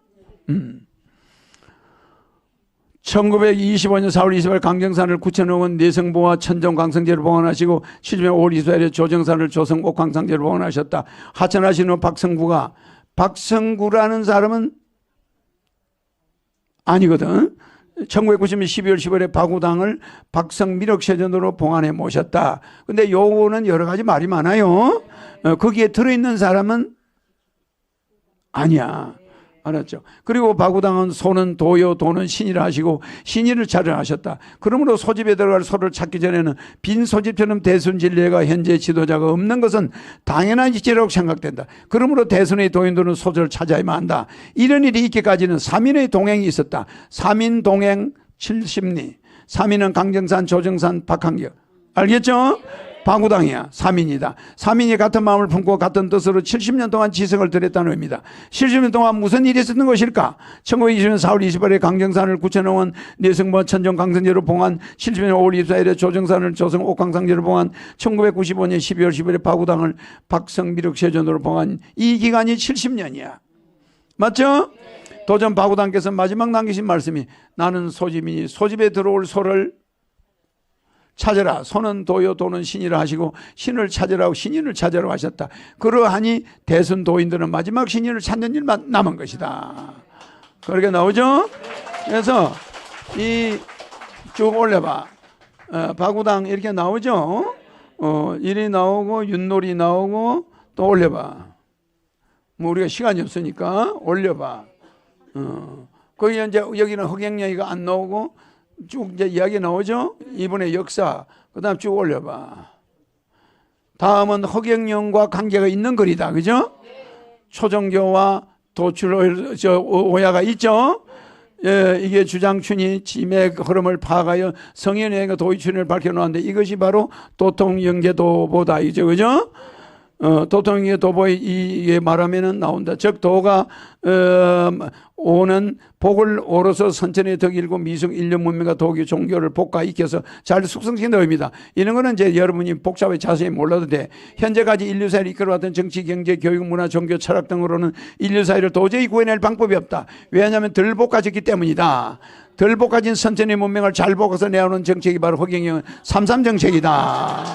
1925년 4월 20일 강정산을 구천응원 내성보와 천정강성제를 봉헌하시고 70년 5월 24일에 조정산을 조성옥강상제를 봉헌하셨다. 하천하신 후 박성구라는 사람은 아니거든. 1990년 12월 10일에 바구당을 박성미륵세전으로 봉안해 모셨다. 근데 요거는 여러 가지 말이 많아요. 거기에 들어있는 사람은 아니야. 알았죠? 그리고 바구당은 소는 도요, 도는 신이라 하시고 신이를 차려하셨다. 그러므로 소집에 들어갈 소를 찾기 전에는 빈 소집처럼 대순진례가 현재 지도자가 없는 것은 당연한 이치라고 생각된다. 그러므로 대순의 도인들은 소를 찾아야만 한다. 이런 일이 있기까지는 3인의 동행이 있었다. 3인 동행 70리. 3인은 강정산, 조정산, 박한경. 알겠죠? 바구당이야. 3인이다. 3인이 같은 마음을 품고 같은 뜻으로 70년 동안 지성을 들였다는 의미다. 70년 동안 무슨 일이 있었던 것일까? 1920년 4월 28일에 강정산을 구천응원 내성보 천정 강성제로 봉한 70년 5월 24일에 조정산을 조성 옥강상제로 봉한 1995년 12월 10일에 바구당을 박성미륵세전으로 봉한 이 기간이 70년이야. 맞죠? 도전 바구당께서 마지막 남기신 말씀이 나는 소집이니 소집에 들어올 소를 찾으라. 소는 도요, 도는 신이라 하시고 신을 찾으라고 신인을 찾으라고 하셨다. 그러하니 대순 도인들은 마지막 신인을 찾는 일만 남은 것이다. 그렇게 나오죠? 그래서 이 쭉 올려봐. 바구당 이렇게 나오죠? 일이 나오고 윷놀이 나오고 또 올려봐. 뭐 우리가 시간이 없으니까 올려봐. 거기 이제 여기는 흑행령이가 안 나오고 쭉 이제 이야기 나오죠? 이분의 역사. 그 다음 쭉 올려봐. 다음은 흑행령과 관계가 있는 글이다. 그죠? 초정교와 도출 오야가 있죠? 예, 이게 주장춘이 짐의 흐름을 파악하여 성현의 도의춘을 밝혀놓았는데 이것이 바로 도통영계도보다 이죠. 그죠? 도통의 도보에 이게 말하면은 나온다. 즉 도가 오는 복을 오로서 선천의 덕일고 미숙 인륜 문명과 도기 종교를 복과 익혀서 잘 숙성시킨다 의미다. 이런 거는 이제 여러분이 복잡하게 자세히 몰라도 돼. 현재까지 인류 사회를 이끌어왔던 정치, 경제, 교육, 문화, 종교, 철학 등으로는 인류 사회를 도저히 구해낼 방법이 없다. 왜냐하면 덜 복가졌기 때문이다. 덜 복가진 선천의 문명을 잘 복아서 내오는 정책이 바로 허경영 3.3 정책이다.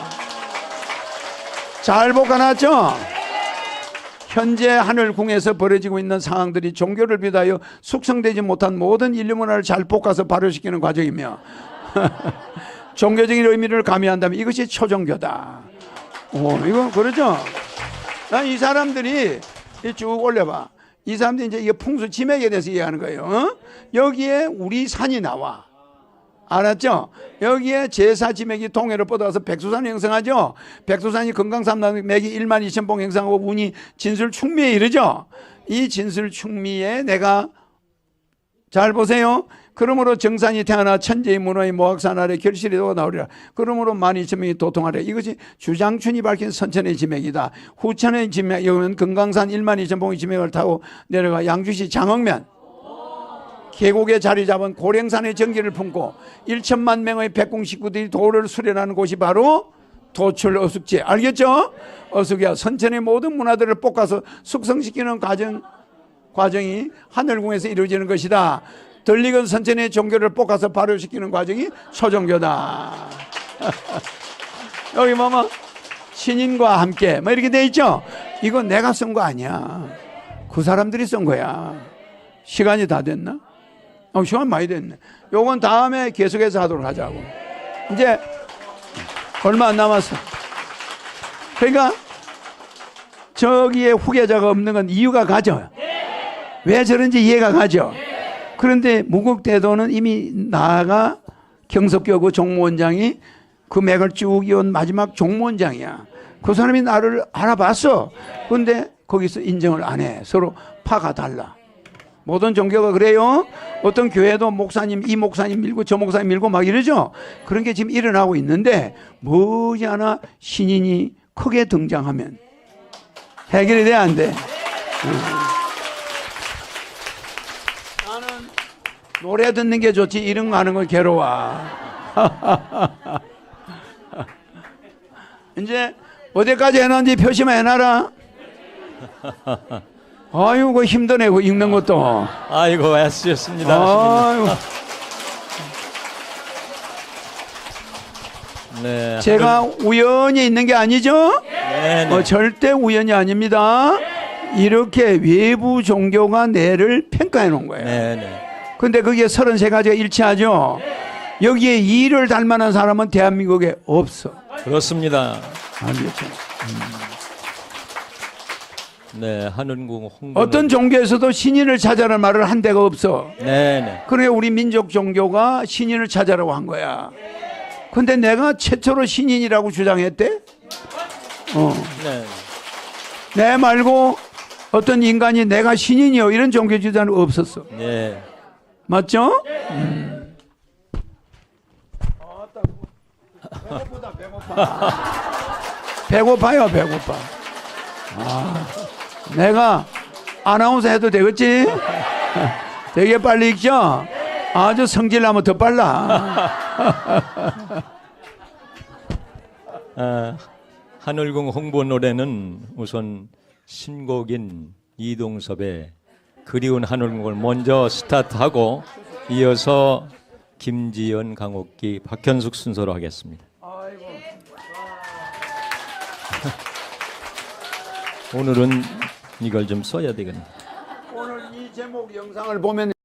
잘 볶아놨죠? 현재 하늘궁에서 벌어지고 있는 상황들이 종교를 비롯하여 숙성되지 못한 모든 인류 문화를 잘 볶아서 발효시키는 과정이며 종교적인 의미를 가미한다면 이것이 초종교다. 이거 그러죠? 난 이 사람들이 쭉 올려봐. 이 사람들이 이제 이게 풍수 지맥에 대해서 이해하는 거예요. 여기에 우리 산이 나와. 알았죠? 여기에 제사 지맥이 동해로 뻗어서 백두산을 형성하죠. 백두산이 금강산맥이 12,000봉 형성하고 운이 진술충미에 이르죠. 이 진술충미에 내가 잘 보세요. 그러므로 정산이 태어나 천재의 문화의 모악산 아래 결실이 되고 나오리라. 그러므로 12,000명이 도통하리라. 이것이 주장춘이 밝힌 선천의 지맥이다. 후천의 지맥, 여기는 금강산 12,000봉의 지맥을 타고 내려가 양주시 장흥면 계곡에 자리 잡은 고령산의 전기를 품고 1천만 명의 백궁 식구들이 도를 수련하는 곳이 바로 도출 어숙지. 알겠죠? 어숙이야. 선천의 모든 문화들을 볶아서 숙성시키는 과정이 하늘궁에서 이루어지는 것이다. 덜 익은 선천의 종교를 볶아서 발효시키는 과정이 초종교다. 여기 뭐뭐 신인과 함께 뭐 이렇게 돼 있죠? 이거 내가 쓴 거 아니야. 그 사람들이 쓴 거야. 시간이 다 됐나? 시간 많이 됐네. 요건 다음에 계속해서 하도록 하자고. 이제 얼마 안 남았어. 그러니까 저기에 후계자가 없는 건 이유가 가죠. 왜 저런지 이해가 가죠. 그런데 무국대도는 이미 나아가 경석교구 종무원장이 그 맥을 쭉 이은 마지막 종무원장이야. 그 사람이 나를 알아봤어. 그런데 거기서 인정을 안 해. 서로 파가 달라. 모든 종교가 그래요. 어떤 교회도 목사님, 이 목사님 밀고 저 목사님 밀고 막 이러죠. 그런 게 지금 일어나고 있는데 머지않아 신인이 크게 등장하면 해결이 돼야 안 돼. 나는 노래 듣는 게 좋지 이런 거 하는 건 괴로워. 이제 어디까지 해놨는지 표시만 해놔라. 아이고 힘드네 그 읽는 것도. 아이고 애쓰셨습니다. 아이고. 네. 제가 우연히 있는 게 아니죠? 네. 절대 우연이 아닙니다. 이렇게 외부 종교가 내를 평가해 놓은 거예요. 네. 근데 그게 33가지가 일치하죠? 여기에 이를 닮 만한 사람은 대한민국에 없어. 그렇습니다. 알겠죠? 네, 하늘궁 홍보. 어떤 종교에서도 신인을 찾아라는 말을 한 데가 없어. 네. 그래 우리 민족 종교가 신인을 찾아라고 한 거야. 근데 내가 최초로 신인이라고 주장했대? 네. 내 말고 어떤 인간이 내가 신인이요 이런 종교 주장은 없었어. 네. 맞죠? 배고파요, 배고파. 내가 아나운서 해도 되겠지? 되게 빨리 읽죠? 아주 성질나면 더 빨라. 하늘궁 홍보 노래는 우선 신곡인 이동섭의 그리운 하늘궁을 먼저 스타트하고 이어서 김지연, 강옥기, 박현숙 순서로 하겠습니다. 오늘은 이걸 좀 써야 되겠네. 오늘 이 제목 영상을 보면